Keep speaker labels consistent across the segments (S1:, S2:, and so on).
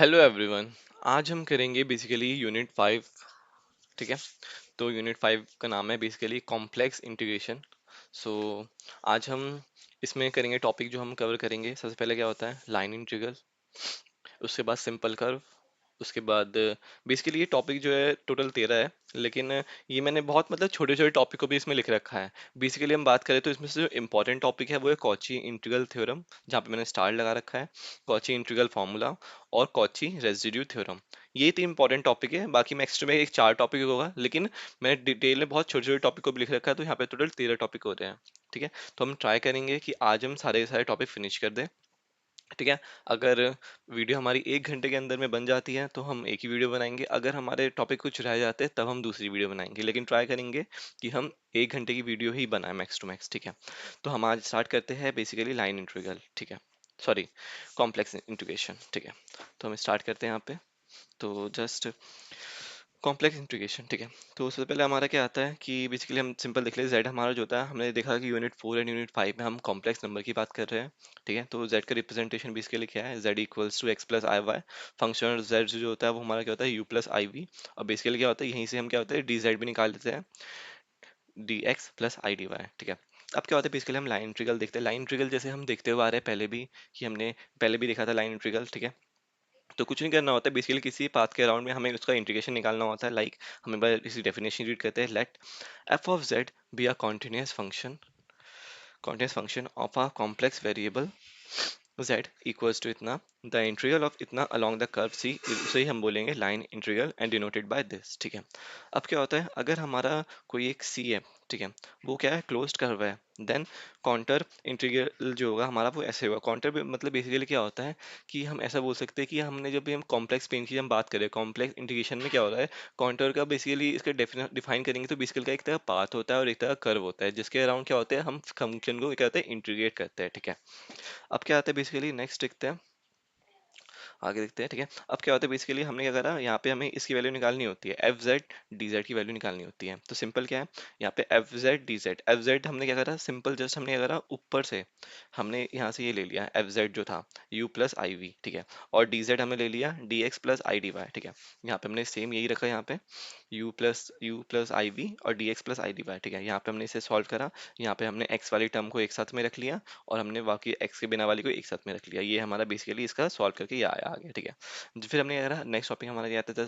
S1: Hello everyone. आज हम करेंगे बेसिकली यूनिट 5। ठीक है। तो यूनिट 5 का नाम है बेसिकली कॉम्प्लेक्स इंटीग्रेशन। सो आज हम इसमें करेंगे टॉपिक जो हम कवर करेंगे। सबसे पहले क्या होता है लाइन इंटीग्रल, उसके बाद सिंपल कर्व, उसके बाद बेसिकली ये टॉपिक जो है टोटल 13 है, लेकिन ये मैंने बहुत मतलब छोटे छोटे टॉपिक को भी इसमें लिख रखा है। बेसिकली हम बात करें तो इसमें से जो इंपॉर्टेंट टॉपिक है वो है कॉची इंटीग्रल थ्योरम, जहाँ पे मैंने स्टार लगा रखा है, कॉची इंटीग्रल फार्मूला और कॉची रेजिड्यू थ्योरम। ये तीन इंपॉर्टेंट टॉपिक है। बाकी मैं एक्स्ट्रा में एक चार टॉपिक होगा, लेकिन मैंने डिटेल में बहुत छोटे छोटे टॉपिक को भी लिख रखा है, तो यहाँ पे टोटल 13 टॉपिक होते हैं। ठीक है। तो हम ट्राई करेंगे कि आज हम सारे के सारे टॉपिक फिनिश कर दें। ठीक है। अगर वीडियो हमारी 1 घंटे के अंदर में बन जाती है तो हम एक ही वीडियो बनाएंगे, अगर हमारे टॉपिक कुछ रह जाते हैं तब हम दूसरी वीडियो बनाएंगे, लेकिन ट्राई करेंगे कि हम 1 घंटे की वीडियो ही बनाएं मैक्स टू मैक्स। ठीक है। तो हम आज स्टार्ट करते हैं बेसिकली लाइन इंटीग्रल। ठीक है, सॉरी, कॉम्प्लेक्स इंटीग्रेशन। ठीक है। तो हम स्टार्ट करते हैं यहाँ पे। तो जस्ट कॉम्प्लेक्स इंटीग्रेशन। ठीक है। तो उससे पहले हमारा क्या आता है कि बेसिकली हम सिंपल देख ले, जेड हमारा जो होता है, हमने देखा कि यूनिट 4 एंड यूनिट 5 में हम कॉम्प्लेक्स नंबर की बात कर रहे हैं। ठीक है। तो जेड का रिप्रेजेंटेशन भी इसके लिए क्या है, z equals to x plus i y. Function z जो होता है वो हमारा क्या होता है यू प्लस आई वी। और बेसिकली क्या होता है, यहीं से हम क्या होता है डी जेड भी निकाल देते हैं, d x plus i d y. ठीक है। अब क्या होता है बेसिकली हम लाइन इंटीग्रल देखते हैं। लाइन इंटीग्रल जैसे हम देखते हुए आ रहे हैं पहले भी, कि हमने पहले भी देखा था लाइन इंटीग्रल। ठीक है। तो कुछ नहीं करना होता है, बेसिकली किसी पाथ के अराउंड में हमें उसका इंटीग्रेशन निकालना होता है। लाइक हम एक बार इसी डेफिनेशन रीड करते हैं, let f of z be a continuous function of a complex variable z equals to इतना, द इंटीग्रल ऑफ इतना along the curve c, उसे ही हम बोलेंगे line integral and denoted by this. ठीक है। अब क्या होता है, अगर हमारा कोई एक c है, ठीक है, वो क्या है क्लोज्ड कर्व है, देन काउंटर इंटीग्रल जो होगा हमारा वो ऐसे होगा। काउंटर मतलब बेसिकली क्या होता है कि हम ऐसा बोल सकते हैं कि हमने जब भी हम कॉम्प्लेक्स पेन की हम बात करें, कॉम्प्लेक्स इंटीग्रेशन में क्या हो रहा है, काउंटर का बेसिकली इसका डिफाइन करेंगे तो बेसिकली का एक तरह पाथ होता है और एक तरह कर्व होता है, जिसके अराउंड क्या होता है हम फंक्शन को क्या होता है इंटीग्रेट करते हैं। ठीक है। अब क्या आता है बेसिकली नेक्स्ट देखते हैं, आगे देखते हैं। ठीक है। अब क्या होता है बेसिकली हमने क्या करा, यहाँ पे हमें इसकी वैल्यू निकालनी होती है, एफ जेड डी जेड की वैल्यू निकालनी होती है। तो सिंपल क्या है, यहाँ पे F z d Z, F Z हमने क्या करा, सिंपल जस्ट हमने क्या करा ऊपर से हमने यहाँ से ये ले लिया एफ जेड जो था यू प्लस आई वी। ठीक है। और डी जेड हमने ले लिया d x plus i d y. ठीक है। यहाँ पे हमने सेम यही रखा, यहाँ पे यू प्लस आई वी और d x plus i d y. ठीक है। यहाँ पे हमने इसे सॉल्व करा, यहाँ पे हमने एक्स वाली टर्म को एक साथ में रख लिया और हमने बाकी एक्स के बिना वाली को एक साथ में रख लिया। ये हमारा बेसिकली इसका सॉल्व करके ये आया आगे। ठीक है। फिर हमने क्या करा, नेक्स्ट टॉपिक हमारा ये आता था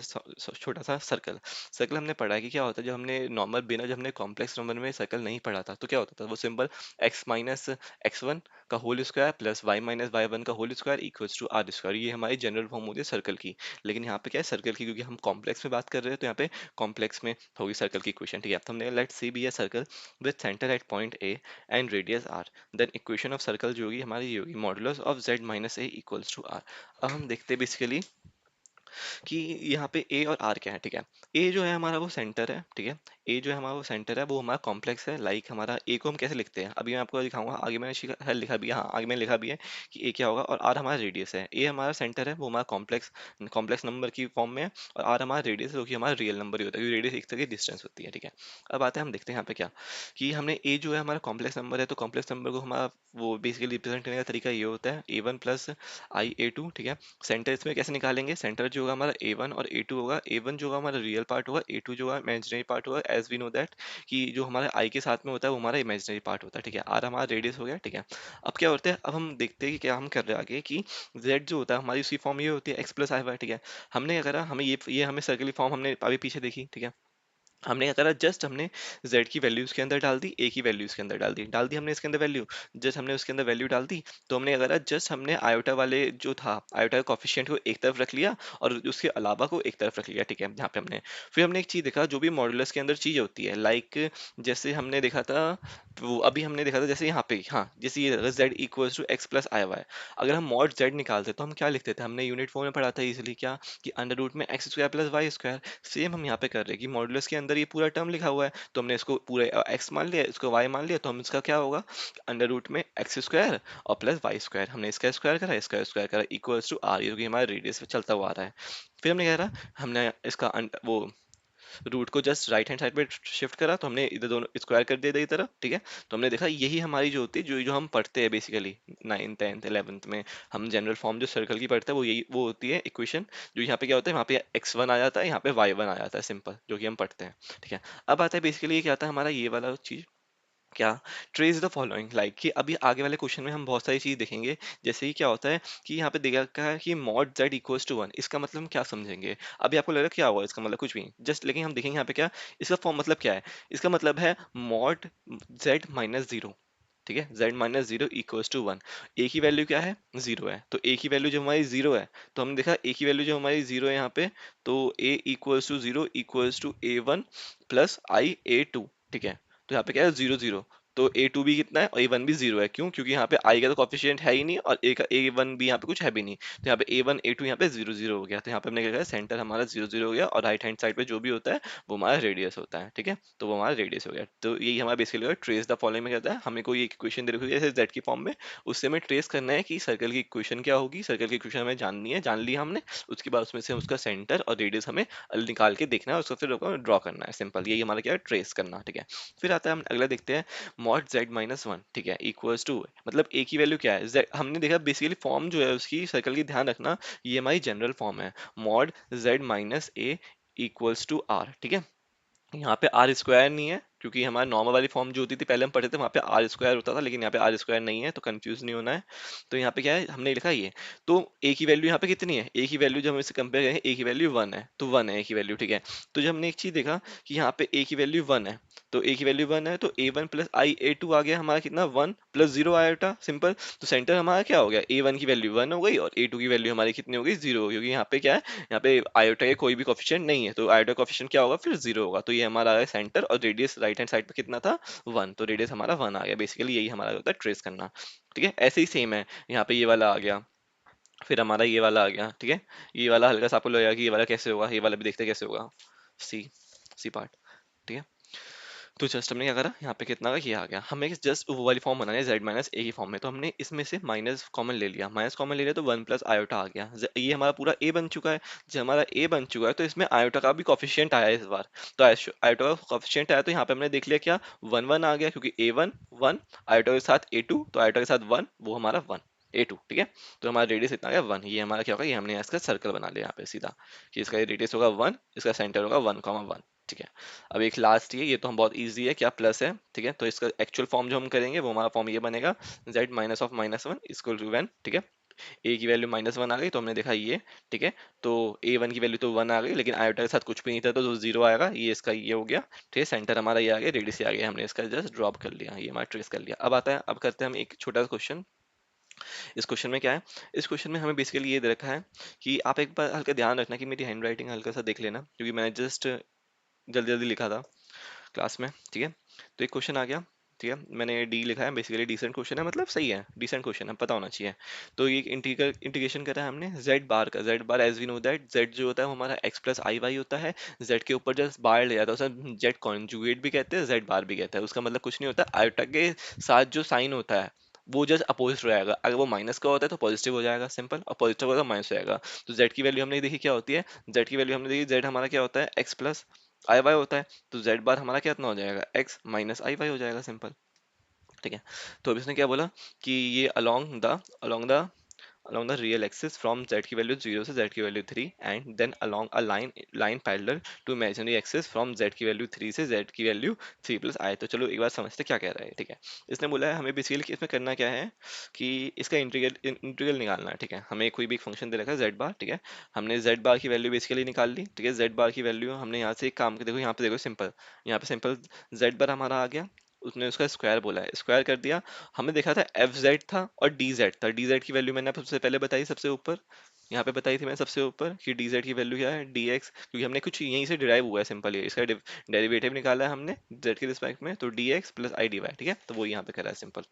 S1: छोटा सा सर्कल। सर्कल हमने पढ़ा है कि क्या होता है, जब हमने नॉर्मल बिना जब हमने कॉम्प्लेक्स नंबर में सर्कल नहीं पढ़ा था तो क्या होता था, वो simple X minus X one का whole square plus Y minus Y one का whole square equals to R square. ये हमारी जनरल फॉर्म होती है सर्कल की। लेकिन यहाँ पे क्या है सर्कल की, क्योंकि हम कॉम्प्लेक्स में बात कर रहे हैं तो यहाँ पे कॉम्प्लेक्स में होगी सर्कल की इक्वेशन। ठीक है। तो हमने let c be a circle with centre at point a and radius r, then equation of circle जो होगी हमारी ये होगी modulus of z minus a equals to r. अब हम देखते हैं बेसिकली कि यहाँ पे ए और आर क्या है। ठीक है। ए जो है हमारा वो सेंटर है। ठीक है। ए जो है हमारा वो सेंटर है, वो हमारा कॉम्प्लेक्स है। लाइक हमारा ए को हम कैसे लिखते हैं अभी मैं आपको दिखाऊंगा, आगे मैंने लिखा भी है, हाँ आगे मैंने लिखा भी है कि ए क्या होगा। और आर हमारा रेडियस है, ए हमारा सेंटर है, वो हमारा कॉम्प्लेक्स कॉम्प्लेक्स नंबर की फॉर्म में है, और आर हमारा रेडियस है जो कि हमारा रियल नंबर ही होता है, क्योंकि रेडियस एक तरह की डिस्टेंस होती है। ठीक है। अब आते हैं हम देखते हैं यहाँ पे क्या, कि हमने ए जो है हमारा कॉम्प्लेक्स नंबर है, तो कॉम्प्लेक्स नंबर को हमारा वो बेसिकली रिप्रेजेंट करने का तरीका ये होता है A one plus I A two. ठीक है। सेंटर इसमें कैसे निकालेंगे, सेंटर जो होगा हमारा ए वन और ए टू होगा, ए वन जो होगा हमारा रियल पार्ट होगा, ए टू जो होगा इमेजिनरी पार्ट होगा, एज वी नो दैट कि जो हमारे आई के साथ में होता है वो हमारा इमेजिनरी पार्ट होता है। ठीक है। आर हमारा रेडियस हो गया। ठीक है। अब क्या होता है, अब हम देखते हैं कि क्या हम कर रहे हैं आगे, कि जेड जो होता है हमारी उसी फॉर्म ये होती है एक्स प्लस आई वाई। ठीक है। हमने क्या करा, हमें ये हमें सर्कल की फॉर्म हमने अभी पीछे देखी। ठीक है। हमने क्या करा, जस्ट हमने z की वैल्यू उसके अंदर डाल दी, a की वैल्यू उसके अंदर डाल दी हमने इसके अंदर वैल्यू, जस्ट हमने उसके अंदर वैल्यू डाल दी। तो हमने क्या करा, जस्ट हमने आयोटा वाले जो था आयोटा कोफिशिएंट को एक तरफ रख लिया और उसके अलावा को एक तरफ रख लिया। ठीक है। यहाँ पे हमने फिर हमने एक चीज देखा, जो भी मॉडुलस के अंदर चीज होती है, लाइक जैसे हमने देखा था, वो अभी हमने देखा था जैसे यहाँ पे, हाँ जैसे ये z equals to x plus i y, अगर हम मॉड z निकालते तो हम क्या लिखते थे, हमने यूनिट 4 में पढ़ा था इजिली क्या, कि अंडर रूट में x square plus y square. Same हम यहाँ पे कर रहे हैं कि मॉडुलस के अंदर ये पूरा टर्म लिखा हुआ है, तो हमने इसको पूरे एक्स मान लिया, इसको वाई मान लिया, तो हम इसका क्या होगा अंडर रूट में एक्स स्क्वायर और प्लस वाई स्क्वायर, हमने इसका स्क्वायर करा, इसका स्क्वायर करा, इक्वल्स टू आर, ये जो कि हमारा रेडियस पे चलता हुआ आ रहा है। फिर हमने क्या करा, हमने इसका वो रूट को जस्ट राइट हैंड साइड पे शिफ्ट करा, तो हमने इधर दोनों स्क्वायर कर दिया इधर तरफ, ठीक है। तो हमने देखा यही हमारी जो होती है, जो जो हम पढ़ते हैं बेसिकली 9th 10th 11th में, हम जनरल फॉर्म जो सर्कल की पढ़ते हैं वो यही वो होती है इक्वेशन। जो यहाँ पे क्या होता है, वहाँ पे x1 आ जाता है, यहाँ पे y1 आ जाता है, सिंपल, जो कि हम पढ़ते हैं, ठीक है। अब आता है बेसिकली ये क्या आता है हमारा ये वाला चीज, क्या, ट्रेस द फॉलोइंग, लाइक कि अभी आगे वाले क्वेश्चन में हम बहुत सारी चीज देखेंगे। जैसे ही क्या होता है कि यहाँ पे देखा क्या है कि मॉड z इक्वल्स टू 1, इसका मतलब हम क्या समझेंगे। अभी आपको लग रहा है क्या होगा इसका मतलब, कुछ भी जस्ट, लेकिन हम देखेंगे यहाँ पे क्या इसका फॉर्म मतलब क्या है। इसका मतलब है मॉड z-0, ठीक है, z-0 इक्वल्स टू 1। ए की वैल्यू क्या है, जीरो है, तो ए की वैल्यू जो हमारी जीरो है, तो हमने देखा ए की वैल्यू जो हमारी जीरो है यहाँ पे, तो A equals to zero equals to a1 plus I a2, ठीक है। तो यहाँ पे क्या है 0 0, तो a2 भी कितना है और a1 भी जीरो है, क्यों, क्योंकि यहाँ पे i का तो कॉफिशिएंट है ही नहीं और a का a1 भी यहाँ पे कुछ है भी नहीं, तो यहाँ पे a1 a2 यहाँ पे 0 0 हो गया, तो यहाँ पे हमने क्या किया, सेंटर हमारा 0 0 हो गया, और राइट हैंड साइड पे जो भी होता है वो हमारा रेडियस होता है, ठीक है। तो वो हमारा रेडियस हो गया, तो यही हमारा बेसिकली ट्रेस द फॉलोइंग में कहता है, हमें कोई एक इक्वेशन दे रखी है जैसे z की फॉर्म में, उससे हमें ट्रेस करना है कि सर्कल की इक्वेशन क्या होगी, सर्कल की इक्वेशन हमें जाननी है, जान लिया हमने, उसके बाद उसमें से उसका सेंटर और रेडियस हमें निकाल के देखना है, उसको फिर ड्रॉ करना है, सिंपल, यही हमारा क्या है, ट्रेस करना, ठीक है। फिर आता है हम अगला देखते हैं, मॉड z-1, ठीक है, इक्वल्स टू, मतलब a की वैल्यू क्या है, z हमने देखा बेसिकली फॉर्म जो है उसकी सर्कल की, ध्यान रखना ये हमारी जनरल फॉर्म है, mod z-a equals to r, ठीक है। यहाँ पे आर स्क्वायर नहीं है, क्योंकि हमारी नॉर्मल वाली फॉर्म जो होती थी पहले हम पढ़े थे वहाँ पे आर स्क्वायर होता था, लेकिन यहाँ पे आर स्क्वायर नहीं है, तो कंफ्यूज नहीं होना है। तो यहाँ पे क्या है, हमने लिखा ये, तो ए की वैल्यू यहाँ पे कितनी है, ए की वैल्यू जब हम इसे कंपेयर करें, ए की वैल्यू 1 है, तो 1 है ए की वैल्यू, ठीक है। तो जब हमने एक चीज देखा कि यहाँ पे ए की वैल्यू 1 है, तो ए की वैल्यू 1 है, तो a1 प्लस आई a2 आ गया हमारा कितना, 1 प्लस 0 आया, सिंपल। तो सेंटर हमारा क्या हो गया, a1 की वैल्यू 1 हो गई और a2 की वैल्यू हमारी कितनी हो गई, 0, क्योंकि यहाँ पे क्या है, यहाँ पे आयोटा के कोई भी कोफिशिएंट नहीं है, तो आयोटा कोफिशिएंट क्या होगा, फिर 0 होगा, तो ये हमारा आ गया सेंटर, और रेडियस राइट हैंड साइड पे कितना था, 1, तो रेडियस हमारा 1 आ गया, बेसिकली यही हमारा होता है ट्रेस करना, ठीक है। ऐसे ही सेम है, यहाँ पे ये वाला आ गया, फिर हमारा ये वाला आ गया, ठीक है। ये वाला हल्का सा आपको लगेगा कि ये वाला कैसे होगा, ये वाला भी देखते हैं कैसे होगा, सी सी पार्ट, ठीक है। तो जस्ट हमने क्या करा, यहाँ पे कितना का ये आ गया, हमें जस्ट वो वाली फॉर्म बनानी है z-a की फॉर्म में, तो हमने इसमें से माइनस कॉमन ले लिया, माइनस कॉमन ले लिया तो 1 प्लस आयोटा आ गया, ये हमारा पूरा a बन चुका है। जब हमारा a बन चुका है तो इसमें आयोटा का भी कॉफिशिएंट आया है इस बार, तो आयोटा का कॉफिशिएंट आया, तो यहाँ पे हमने देख लिया क्या, 1 1 आ गया, क्योंकि a1 1, आयोटा के साथ a2, तो आयोटा के साथ 1, वो हमारा 1 a2, ठीक है। तो हमारा रेडियस इतना आ गया 1, ये हमारा क्या होगा, ये हमने इसका सर्कल बना लिया यहाँ पे सीधा, कि इसका रेडियस होगा 1, इसका सेंटर होगा 1 1, ठीक है। अब एक लास्ट ये तो हम बहुत इजी है, क्या प्लस है, ठीक है। तो इसका एक्चुअल फॉर्म जो हम करेंगे वो हमारा फॉर्म ये बनेगा, z minus of -1 equal to 1, ठीक है। a की वैल्यू -1 आ गई, तो हमने देखा ये, ठीक है। तो a1 की वैल्यू तो 1 आ गई, लेकिन आयोटा के साथ कुछ भी नहीं था, तो 0 आएगा, ये इसका ये हो गया, ठीक है। सेंटर हमारा ये आ गया, रेडियस ये आ गया, हमने इसका जस्ट ड्रॉप कर लिया, ये हमारा ट्रेस कर लिया। अब आता है, अब करते हैं हम एक छोटा सा क्वेश्चन। इस क्वेश्चन में क्या है, इस क्वेश्चन में हमें बेसिकली ये दे रखा है कि आप एक बार हल्का ध्यान रखना कि मेरी हैंड राइटिंग हल्का सा देख लेना, क्योंकि मैंने जस्ट जल्दी जल्दी लिखा था क्लास में, ठीक है। तो एक क्वेश्चन आ गया, ठीक है, मैंने डी लिखा है, बेसिकली डिसेंट क्वेश्चन है, मतलब सही है, डिसेंट क्वेश्चन है, पता होना चाहिए। तो ये इंटीग्रेशन करा है हमने जेड बार का, z bar as we know that z जो होता है वो हमारा एक्स प्लस आई वाई होता है, जेड के ऊपर जब बार ले जाता है उसे जेड कॉन्जुगेट भी कहते हैं, जेड बार भी कहते हैं, उसका मतलब कुछ नहीं होता, आयोटा के साथ जो साइन होता है वो जस्ट अपोजिट हो जाएगा, अगर वो माइनस का होता है तो पॉजिटिव हो जाएगा, सिंपल, और पॉजिटिव होगा माइनस हो जाएगा। तो जेड की वैल्यू हमने देखी क्या होती है, जेड की वैल्यू हमने देखी, जेड हमारा क्या होता है, एक्स प्लस आई वाई होता है, तो z बार हमारा कितना हो जाएगा, x माइनस आई वाई हो जाएगा, सिंपल, ठीक है। तो अब इसने क्या बोला कि ये along the real axis from z की वैल्यू 0 से z की value 3 and then along a line parallel to imaginary axis from z की वैल्यू 3 से z की वैल्यू 3 प्लस आई। तो चलो एक बार समझते क्या कह रहा है, ठीक है। इसने बोला है हमें बेसिकली इसमें करना क्या है कि इसका इंटीग्रल निकालना है, ठीक है। हमें कोई भी फंक्शन दे रखा है z बार, ठीक है। हमने z बार की वैल्यू बेसिकली निकाल ली, ठीक है। z बार की वैल्यू हमने यहाँ से एक काम कर, देखो यहाँ पे देखो सिंपल, यहाँ पे सिंपल z बार हमारा आ गया, उसने उसका स्क्वायर बोला है, स्क्वायर कर दिया। हमने देखा था एफ जेड था और डी जेड था, डी जेड की वैल्यू मैंने आपको सबसे पहले बताई, सबसे ऊपर यहाँ पे बताई थी मैंने सबसे ऊपर कि डी जेड की वैल्यू क्या है, डी एक्स, क्योंकि हमने कुछ यहीं से डिराइव हुआ है, सिंपल ये इसका डेरिवेटिव निकाला है हमने जेड के रिस्पेक्ट में, तो d x plus i d y, ठीक है। तो वो यहाँ पे करा है सिंपल,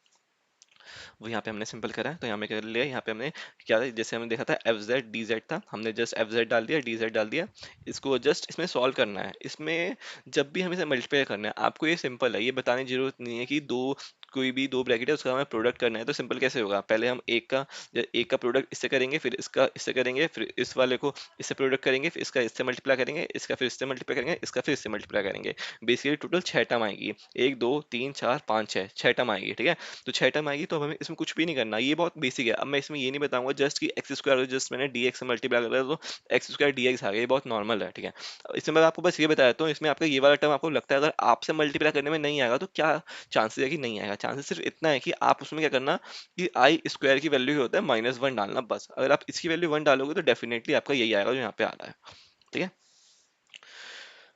S1: वो यहाँ पे हमने सिंपल करा है, तो यहाँ पे कर लिया, यहाँ पे हमने क्या था, जैसे हमने देखा था एफ जेड डी जेड था, हमने जस्ट एफ जेड डाल दिया, डी जेड डाल दिया, इसको जस्ट इसमें सॉल्व करना है। इसमें जब भी हमें इसे मल्टीप्लाई करना है, आपको ये सिंपल है, ये बताने की जरूरत नहीं है कि दो कोई भी दो ब्रैकेट है उसका हमें प्रोडक्ट करना है, तो सिंपल कैसे होगा, पहले हम एक का प्रोडक्ट इससे करेंगे, फिर इसका इससे करेंगे, फिर इस वाले को इससे प्रोडक्ट करेंगे, फिर इसका इससे मल्टीप्लाई करेंगे, इसका फिर इससे मल्टीप्लाई करेंगे, इसका फिर इससे मल्टीप्लाई करेंगे। बेसिकली टोटल 6 टर्म आएगी, 1 2 3 4 5 6, 6 टर्म आएगी, ठीक है। तो 6 टर्म आएगी, तो हमें इसमें कुछ भी नहीं करना, ये बहुत बेसिक है। अब मैं इसमें ये नहीं बताऊंगा जस्ट कि एक्स स्क्वायर, जस्ट मैंने dx से मल्टीप्लाई कर दिया तो एक्स स्क्वायर dx आ गया, ये बहुत नॉर्मल है, ठीक है। इसमें मैं आपको बस ये बता देता हूँ, इसमें आपका ये वाला टर्म आपको लगता है अगर आपसे मल्टीप्लाई करने में नहीं आएगा तो क्या चांसेस है कि नहीं आएगा। चांसेस सिर्फ इतना है कि आप उसमें क्या करना कि आई स्क्वायर की वैल्यू होता है -1 डालना, बस। अगर आप इसकी वैल्यू 1 डालोगे तो डेफिनेटली आपका यही आएगा जो यहाँ पे आ रहा है, ठीक है।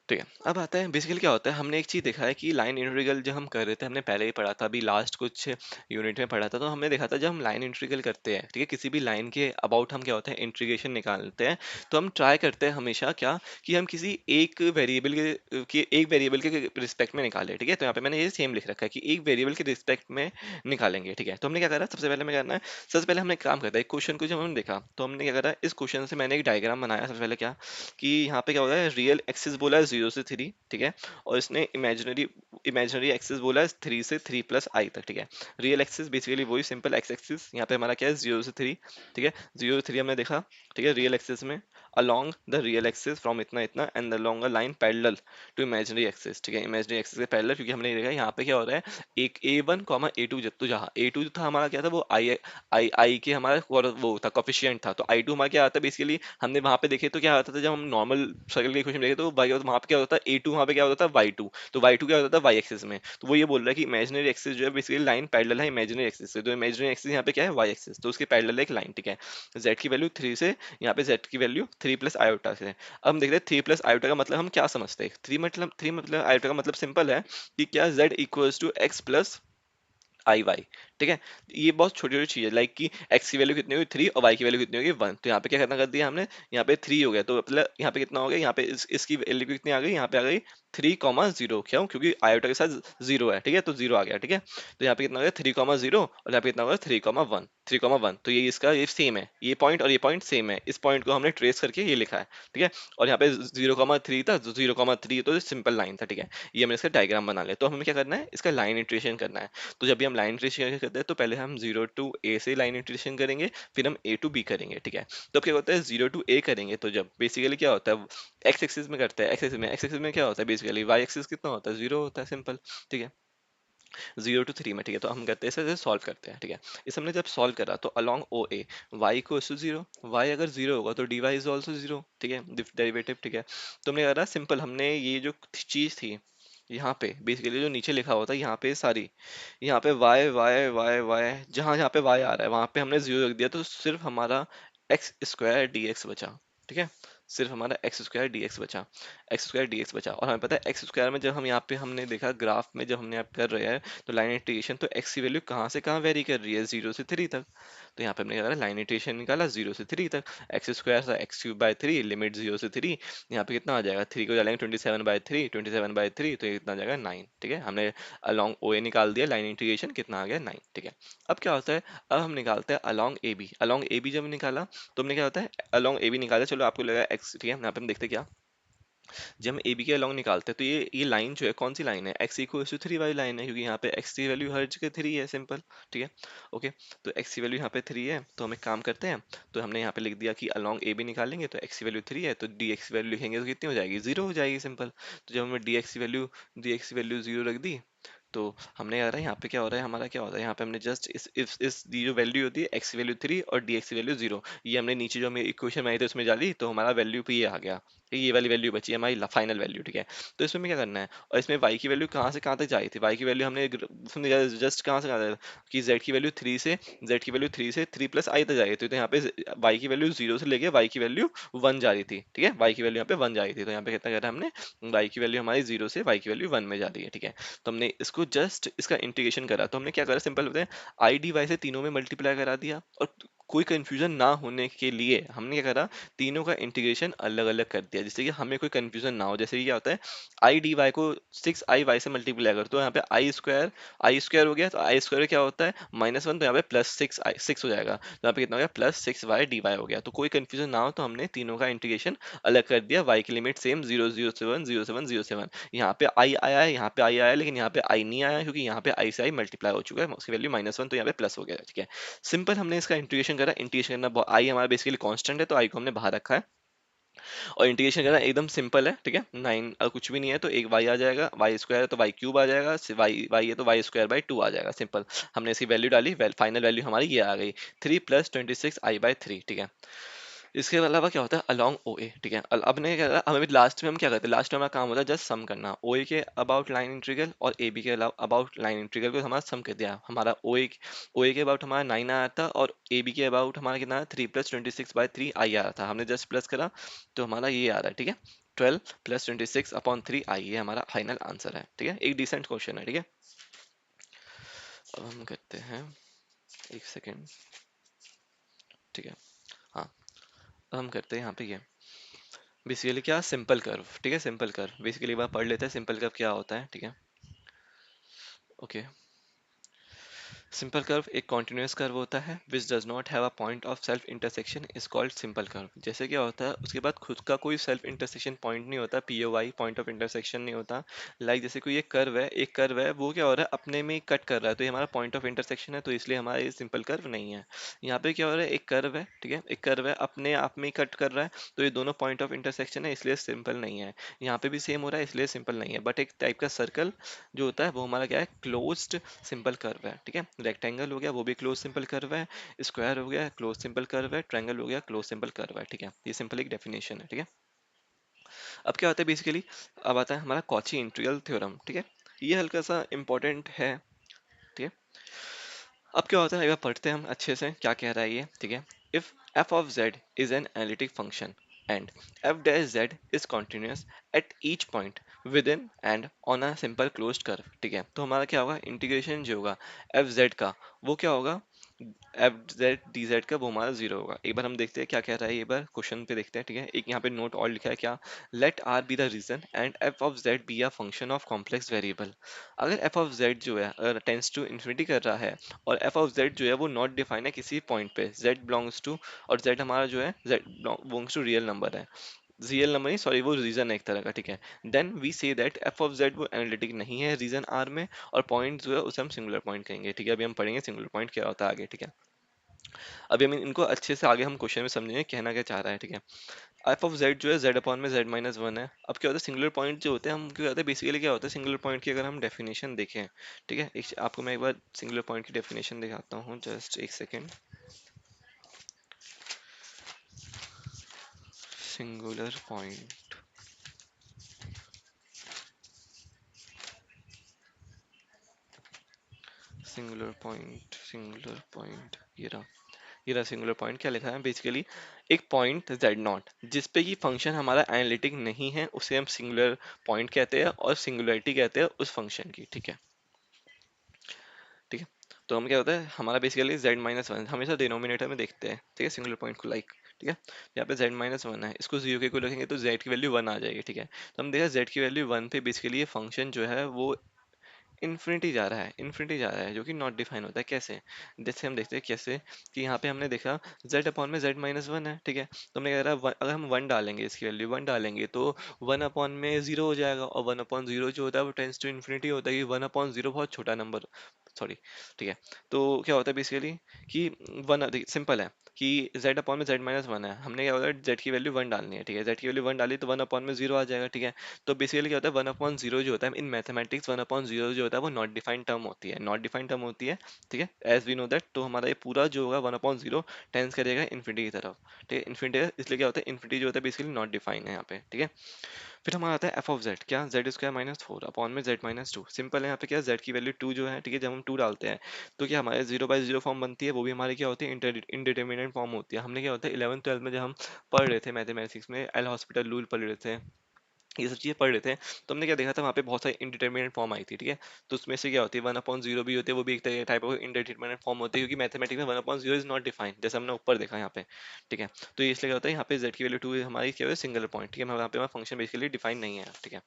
S1: ठीक है, अब आता है बेसिकली क्या होता है, हमने एक चीज देखा है कि लाइन इंटीग्रल जब हम कर रहे थे, हमने पहले ही पढ़ा था, अभी लास्ट कुछ यूनिट में पढ़ा था, तो हमने देखा था जब हम लाइन इंटीग्रल करते हैं, ठीक है, किसी भी लाइन के अबाउट हम क्या होता है इंटीग्रेशन निकालते हैं, तो हम ट्राई करते हैं हमेशा क्या कि हम किसी एक वेरिएबल के रिस्पेक्ट में निकालें, ठीक है। तो यहाँ पे मैंने ये सेम लिख रखा है कि एक वेरिएबल के रिस्पेक्ट में निकालेंगे, ठीक है। तो हमने क्या करा, सबसे पहले हमें करना है, सबसे पहले हमने एक काम करता है, एक क्वेश्चन को जब हमने देखा तो हमने क्या करा, इस क्वेश्चन से मैंने एक डायग्राम बनाया। सबसे पहले क्या कि यहाँ पे क्या होता है, रियल एक्सिस बोला है 0 से 3, ठीक है, और इसने इमेजिनरी इमेजिनरी एक्सिस बोला है 3 से 3 + i तक, ठीक है। रियल एक्सिस बेसिकली वही सिंपल एक्स एक्सिस, यहाँ पे हमारा क्या है 0 से 3, ठीक है। 0 से 3 हमने देखा, ठीक है। रियल एक्सिस में along the real axis from इतना इतना and along a line parallel to imaginary axis, ठीक है, imaginary axis के पैरेलल, क्योंकि हमने देखा यहाँ पे क्या हो रहा है, एक A1 कॉमा A2, जब तो जहाँ A2 जो था हमारा क्या था, वो आई के हमारा वो था कोफिशिएंट था, तो I2 हमारा क्या आता है बेसिकली, हमने वहां पे देखे तो क्या आता था, जब हम नॉर्मल सर्कल के इक्वेशन देखे तो वहां पे क्या होता था A2, वहां पे क्या होता था Y2, तो Y2 क्या होता था Y एक्सिस में। तो वो ये बोल रहा है कि इमेजिनरी एक्सिस जो है बेसिकली लाइन पैरेलल है इमेजिनरी एक्सिस से, तो इमेजिनरी एक्सिस यहाँ पे क्या है Y एक्सिस, तो उसके पैरेलल है एक लाइन, ठीक है। Z की वैल्यू 3 से, यहाँ पे Z की वैल्यू 3 + आयोटा से। अब हम देख रहे हैं 3 + आयोटा का मतलब हम क्या समझते हैं, 3 मतलब आयोटा का मतलब सिंपल है कि क्या Z equals to x plus i y, ठीक है। ये बहुत छोटी छोटी चीज है, लाइक कि एक्स की वैल्यू कितनी होगी 3 और वाई की वैल्यू कितनी होगी 1, तो यहाँ पे क्या करना कर दिया हमने, यहाँ पे 3 हो गया, तो मतलब यहाँ पे कितना हो गया, यहाँ पे इसकी वैल्यू कितनी आ गई, यहाँ पे आ गई 3, 0, क्यों, क्योंकि आयोटा के साथ 0 है, ठीक है, तो 0 आ गया, ठीक है। तो यहाँ पे कितना हो गया 3, 0, और यहाँ पे कितना हो गया 3, 1, तो ये इसका ये सेम है, ये पॉइंट और ये पॉइंट सेम है, इस पॉइंट को हमने ट्रेस करके ये लिखा है, ठीक है। और यहाँ पे 0, 3 था, 0, 3 तो सिंपल लाइन था, ठीक है। ये हमने इसका डायग्राम बना लिया, तो हमें क्या करना है, इसका लाइन इटरेशन करना है। तो जब भी हम लाइन इंटीग्रेशन करते हैं तो पहले हम 0 to a से लाइन इंटीग्रेशन करेंगे, फिर हम a to b करेंगे, ठीक है। तो अब क्या होता है 0 to a करेंगे, तो जब बेसिकली क्या होता है, एक्स एक्सिस में करते हैं, एक्स एक्सिस में क्या होता है बेसिकली, वाई एक्सिस कितना होता है 0 होता है, सिंपल, ठीक है। 0 to 3 में, ठीक है। तो हम करते हैं इसे सॉल्व करते हैं, ठीक है। इस हमने जब सॉल्व करा तो अलॉन्ग ओ ए वाई को 0, वाई अगर 0 होगा तो डी वाई इज ऑल्सो 0, ठीक है, डेरिवेटिव, ठीक है। तो हमने करा सिंपल, हमने ये जो चीज थी यहाँ पे बेसिकली जो नीचे लिखा हुआ था, यहाँ पे सारी, यहाँ पे वाई वाई वाई वाई, जहाँ जहाँ पे वाई आ रहा है वहां पे हमने 0 रख दिया, तो सिर्फ हमारा एक्स स्क्वायर डी एक्स बचा, ठीक है। सिर्फ हमारा एक्स स्क्वायर डी एक्स बचा, एक्स स्क्वायर डी एक्स बचा। और हमें पता है एक्स स्क्वायर में जब हम यहाँ पे हमने देखा ग्राफ में, जब हमने यहाँ कर रहे हैं तो लाइन इंटीग्रेशन, तो एक्स की वैल्यू कहाँ से कहाँ वेरी कर रही है 0 से 3 तक, तो यहाँ पे हमने क्या करा लाइन इंटीग्रेशन निकाला 0 से 3 तक, एक्स स्क्वायर था x³ / 3 लिमिट 0 से 3, यहाँ पे कितना आ जाएगा 3 को डालेंगे 27/3, 27/3 तो ये कितना आ जाएगा 9, ठीक है। हमने अलॉन्ग ओ ए निकाल दिया, लाइन इंटीग्रेशन कितना आ गया 9, ठीक है। अब क्या होता है, अब हम निकालते हैं along a b, along a b जब निकाला तो हमने क्या होता है अलॉन्ग ए बी निकाला, चलो आपको लगा एक्स, ठीक है। यहाँ पे हम देखते क्या, जब हम ए बी के अलॉन्ग निकालते हैं तो ये लाइन जो है कौन सी लाइन है, एक्स इक्वल टू 3 वाली लाइन है, क्योंकि यहाँ पे एक्स की वैल्यू हर जगह 3 है, सिंपल, ठीक है। ओके, तो एक्स की वैल्यू यहाँ पे 3 है, तो हम एक काम करते हैं, तो हमने यहाँ पे लिख दिया कि अलॉन्ग ए बी निकालेंगे तो एक्स की वैल्यू 3 है, तो डी एक्स की वैल्यू लिखेंगे तो कितनी हो जाएगी 0 हो जाएगी, सिंपल। तो जब हमें डी एक्स की वैल्यू 0 रख दी, तो हमने यार यहाँ पे क्या हो रहा है, हमारा क्या होता है, यहाँ पे हमने जस्ट इस दी जो वैल्यू होती है एक्स की वैल्यू 3 और डी एक्स की वैल्यू 0, ये हमने नीचे जो हमें इक्वेशन बनाई थी उसमें डाली, तो हमारा वैल्यू पे ये आ गया, ये वाली वैल्यू बची है हमारी फाइनल वैल्यू, ठीक है। तो इसमें हमें क्या करना है, और इसमें y की वैल्यू कहाँ से कहाँ तक जाई थी, y की वैल्यू हमने जस्ट कहाँ से कहाँ तक कि z की वैल्यू 3 तक जाएगी थी, तो यहाँ पे y की वैल्यू 0 से लेके y की वैल्यू 1 जा रही थी, ठीक है। y की वैल्यू यहाँ पे 1 जा रही थी, तो यहाँ पे कितना करा हमने, y की वैल्यू हमारी 0 से y की वैल्यू 1 में जा रही है, ठीक है। तो हमने इसको जस्ट इसका इंटीग्रेशन करा, तो हमने क्या करा सिंपल बताएं, आई डी वाई से तीनों में मल्टीप्लाई करा दिया, और कोई कंफ्यूजन ना होने के लिए हमने क्या करा, तीनों का इंटीग्रेशन अलग अलग कर दिया। दिया, जिससे कि हमें कोई कंफ्यूजन ना हो। जैसे कि क्या होता है, आई डी वाई को 6i y से मल्टीप्लाई कर, तो यहाँ पे आई स्क्वायर हो गया, तो आई स्क्वायर क्या होता है -1, तो यहाँ पे +6 हो जाएगा, तो यहाँ पे कितना हो गया +6y dy हो गया। तो कोई कंफ्यूजन ना हो तो हमने तीनों का इंटीग्रेशन अलग कर दिया। y की लिमिट सेम 0 0 7 0 7 0 7, यहाँ पे आई आया है, यहाँ पे आई आया है, लेकिन यहाँ पे आई नहीं आया क्योंकि यहाँ पे आई से आई मल्टीप्लाई हो चुका है, उसकी वैल्यू -1, तो यहाँ पे प्लस हो गया। ठीक है, सिंपल हमने इसका इंटीग्रेशन करा। इंटीग्रेशन करना, आई हमारा बेसिकली कांस्टेंट है तो आई को हमने बाहर रखा है, और इंटीग्रेशन करना एकदम सिंपल है। ठीक है, 9 कुछ भी नहीं है तो एक y आ जाएगा, वाई स्क्वायर है तो वाई क्यूब आ जाएगा, वाई है तो वाई स्क्वायर बाई 2 आ जाएगा, सिंपल। हमने इसकी वैल्यू डाली, फाइनल वैल्यू हमारी ये आ गई, 3 + 26i/3। ठीक है, इसके अलावा क्या होता है अलॉन्ग ओ ए। ठीक है, अब ने क्या करा, हमें लास्ट में हम क्या करते हैं, लास्ट में हमारा काम होता है जस्ट सम करना। ओ ए के अबाउट लाइन इंटीग्रल और ए बी के अबाउट लाइन इंटीग्रल को हमारा सम कर दिया। हमारा ओ ए के अबाउट हमारा 9 आया था, और ए बी के अबाउट हमारा कितना 3 + 26/3 आई आ रहा था, हमने जस्ट प्लस करा तो हमारा ये आ रहा है। ठीक है, 12 + 26/3 आई, ये हमारा फाइनल आंसर है। ठीक है, एक डिसेंट क्वेश्चन है। ठीक है, अब हम करते हैं, एक सेकेंड। ठीक है, हाँ, अब हम करते हैं यहाँ पे ये बेसिकली क्या, सिंपल कर्व। ठीक है, सिंपल कर्व बेसिकली एक बार पढ़ लेते हैं सिंपल कर्व क्या होता है। ठीक है, ओके। सिंपल कर्व एक कॉन्टिन्यूअस कर्व होता है which does not have a point of self intersection is called simple curve. जैसे क्या होता है, उसके बाद खुद का कोई सेल्फ इंटरसेक्शन पॉइंट नहीं होता, पीओवाई पॉइंट ऑफ इंटरसेक्शन नहीं होता। जैसे कोई एक कर्व है, वो क्या हो रहा है अपने में ही कट कर रहा है, तो ये हमारा पॉइंट ऑफ इंटरसेक्शन है, तो इसलिए हमारा ये सिंपल कर्व नहीं है। यहाँ पे क्या हो रहा है, एक कर्व है। ठीक है, एक कर्व है अपने आप में ही कट कर रहा है, तो ये दोनों पॉइंट ऑफ इंटरसेक्शन है, इसलिए सिंपल नहीं है। यहाँ पे भी सेम हो रहा है, इसलिए सिंपल नहीं है। बट एक टाइप का सर्कल जो होता है वो हमारा क्या है, क्लोज्ड सिंपल कर्व है। ठीक है, रेक्टेंगल हो गया वो भी क्लोज सिंपल कर्व है, स्क्वायर हो गया क्लोज सिंपल कर्व है, ट्रायंगल हो गया क्लोज सिंपल कर्व है। ठीक है, ये सिंपल एक डेफिनेशन है। ठीक है, अब क्या होता है बेसिकली, अब आता है हमारा कॉची इंटीग्रल थ्योरम। ठीक है, ये हल्का सा इंपॉर्टेंट है। ठीक है, अब क्या होता है एक बार पढ़ते हैं हम अच्छे से क्या कह रहा है ये। ठीक है, if f of z is an analytic function and f dash z is continuous at each point within and on a simple closed curve। ठीक है, तो हमारा क्या होगा, इंटीग्रेशन जो होगा एफ जेड का वो क्या होगा, एफ जेड डी जेड का वो हमारा जीरो होगा। एक बार हम देखते हैं क्या कह रहा है, एक बार क्वेश्चन पे देखते हैं। ठीक है, एक यहाँ पे नोट और लिखा है क्या, let r be the region and f of z be a function of complex variable. अगर एफ ऑफ जेड जो है अगर टेंस टू इन्फिनिटी कर रहा है, और एफ ऑफ जेड जो है वो नॉट डिफाइन है किसी पॉइंट पे, जेड बिलोंग्स टू, और जेड हमारा जो है z belongs to real number है, रियल नंबर नहीं सॉरी वो रीजन है एक तरह का। ठीक है, then we say that f of z वो एनालिटिक नहीं है रीजन आर में, और पॉइंट जो है उसे हम सिंगुलर पॉइंट कहेंगे। ठीक है, अभी हम पढ़ेंगे सिंगुलर पॉइंट क्या होता है आगे। ठीक है, अभी हम इनको अच्छे से आगे हम क्वेश्चन में समझेंगे कहना क्या चाह रहा है। ठीक है, एफ ऑफ जेड जो है जेड अपॉन में z-1 है। अब क्या होता है सिंगुलर पॉइंट जो होते हैं, हम क्या होता है बेसिकली क्या होता है सिंगुलर पॉइंट की अगर हम डेफिनेशन देखें। ठीक है, आपको मैं एक बार सिंगुलर पॉइंट की डेफिनेशन दिखाता हूँ, जस्ट एक second. Singular point, singular point ये रहा सिंगुलर पॉइंट। क्या लिखा है बेसिकली, एक पॉइंट z0 जिस पे कि फंक्शन हमारा एनालिटिक नहीं है उसे हम सिंगुलर पॉइंट कहते हैं, और सिंगुलरिटी कहते हैं उस फंक्शन की। ठीक है, ठीक है, तो हम क्या होता है हमारा बेसिकली z-1 हमेशा डिनोमिनेटर में देखते हैं। ठीक है, सिंगुलर पॉइंट को ठीक है, यहाँ पे z-1 है, इसको 0 के को रखेंगे तो z की वैल्यू 1 आ जाएगी। ठीक है, तो हम देखा z की वैल्यू 1 पे बेसिकली ये फंक्शन जो है वो इन्फिनिटी जा रहा है जो कि नॉट डिफाइन होता है। कैसे, जैसे हम देखते हैं कैसे, कि यहाँ पे हमने देखा z अपॉन में z-1 है। ठीक है, तो हमने कह रहा है अगर हम 1 डालेंगे, इसकी वैल्यू 1 डालेंगे तो 1 अपॉन में 0 हो जाएगा, और 1 अपॉन 0 जो होता है वो टेंस टू इन्फिनिटी होता है कि 1 अपॉन 0 बहुत छोटा नंबर, सॉरी। ठीक है, तो क्या होता है बेसिकली कि वन सिंपल है कि z अपॉन में z-1 है, हमने क्या होता है z की वैल्यू 1 डालनी है। ठीक है, z की वैल्यू 1 डाली तो 1 अपॉन में 0 आ जाएगा। ठीक है, तो बेसिकली क्या होता है 1 अपॉन 0 जो होता है इन मैथमेटिक्स 1 अपॉन 0 जो होता है वो नॉट डिफाइंड टर्म होती है, नॉट डिफाइंड टर्म होती है। ठीक है, एज वी नो दैट, तो हमारा ये पूरा जो होगा 1 अपॉन 0 टेंस करेगा इन्फिनिटी की तरफ। ठीक है, इन्फिनिटी इसलिए क्या होता है इन्फिनिटी जो होता है बेसिकली नॉट डिफाइंड है यहाँ पे। ठीक है, फिर हमारा आता है एफ ऑफ जेड, क्या z² - 4 अपॉन में z-2। सिंपल है, यहाँ पे क्या z की वैल्यू 2 जो है। ठीक है, जब हम 2 डालते हैं तो क्या हमारे 0/0 फॉर्म बनती है, वो भी हमारी क्या होती है इनडिटर्मिनेट फॉर्म होती है। हमने क्या होता है 11th 12th में जब हम पढ़ रहे थे मैथमेटिक्स में एल हॉस्पिटल रूल पढ़ रहे थे, ये सब चीज़ें पढ़ रहे थे, तो हमने क्या देखा था, वहाँ पे बहुत सारी इंडिटरमिनेट फॉर्म आई थी, ठीक है। तो उसमें से क्या होती है, 1/0 भी होती है, वो भी एक तरह टाइप ऑफ इंडिटरमिनेट फॉर्म होती है, क्योंकि मैथमेटिक्स में 1/0 इज नॉट डिफाइंड, जैसे हमने ऊपर देखा यहाँ पे, ठीक है। तो ये इसलिए क्या होता है, यहाँ पे z की वैल्यू 2 हमारी क्या है, सिंगल पॉइंट, ठीक है, यहाँ पे हमारा फंक्शन बेसिकली डिफाइन नहीं है, ठीक है।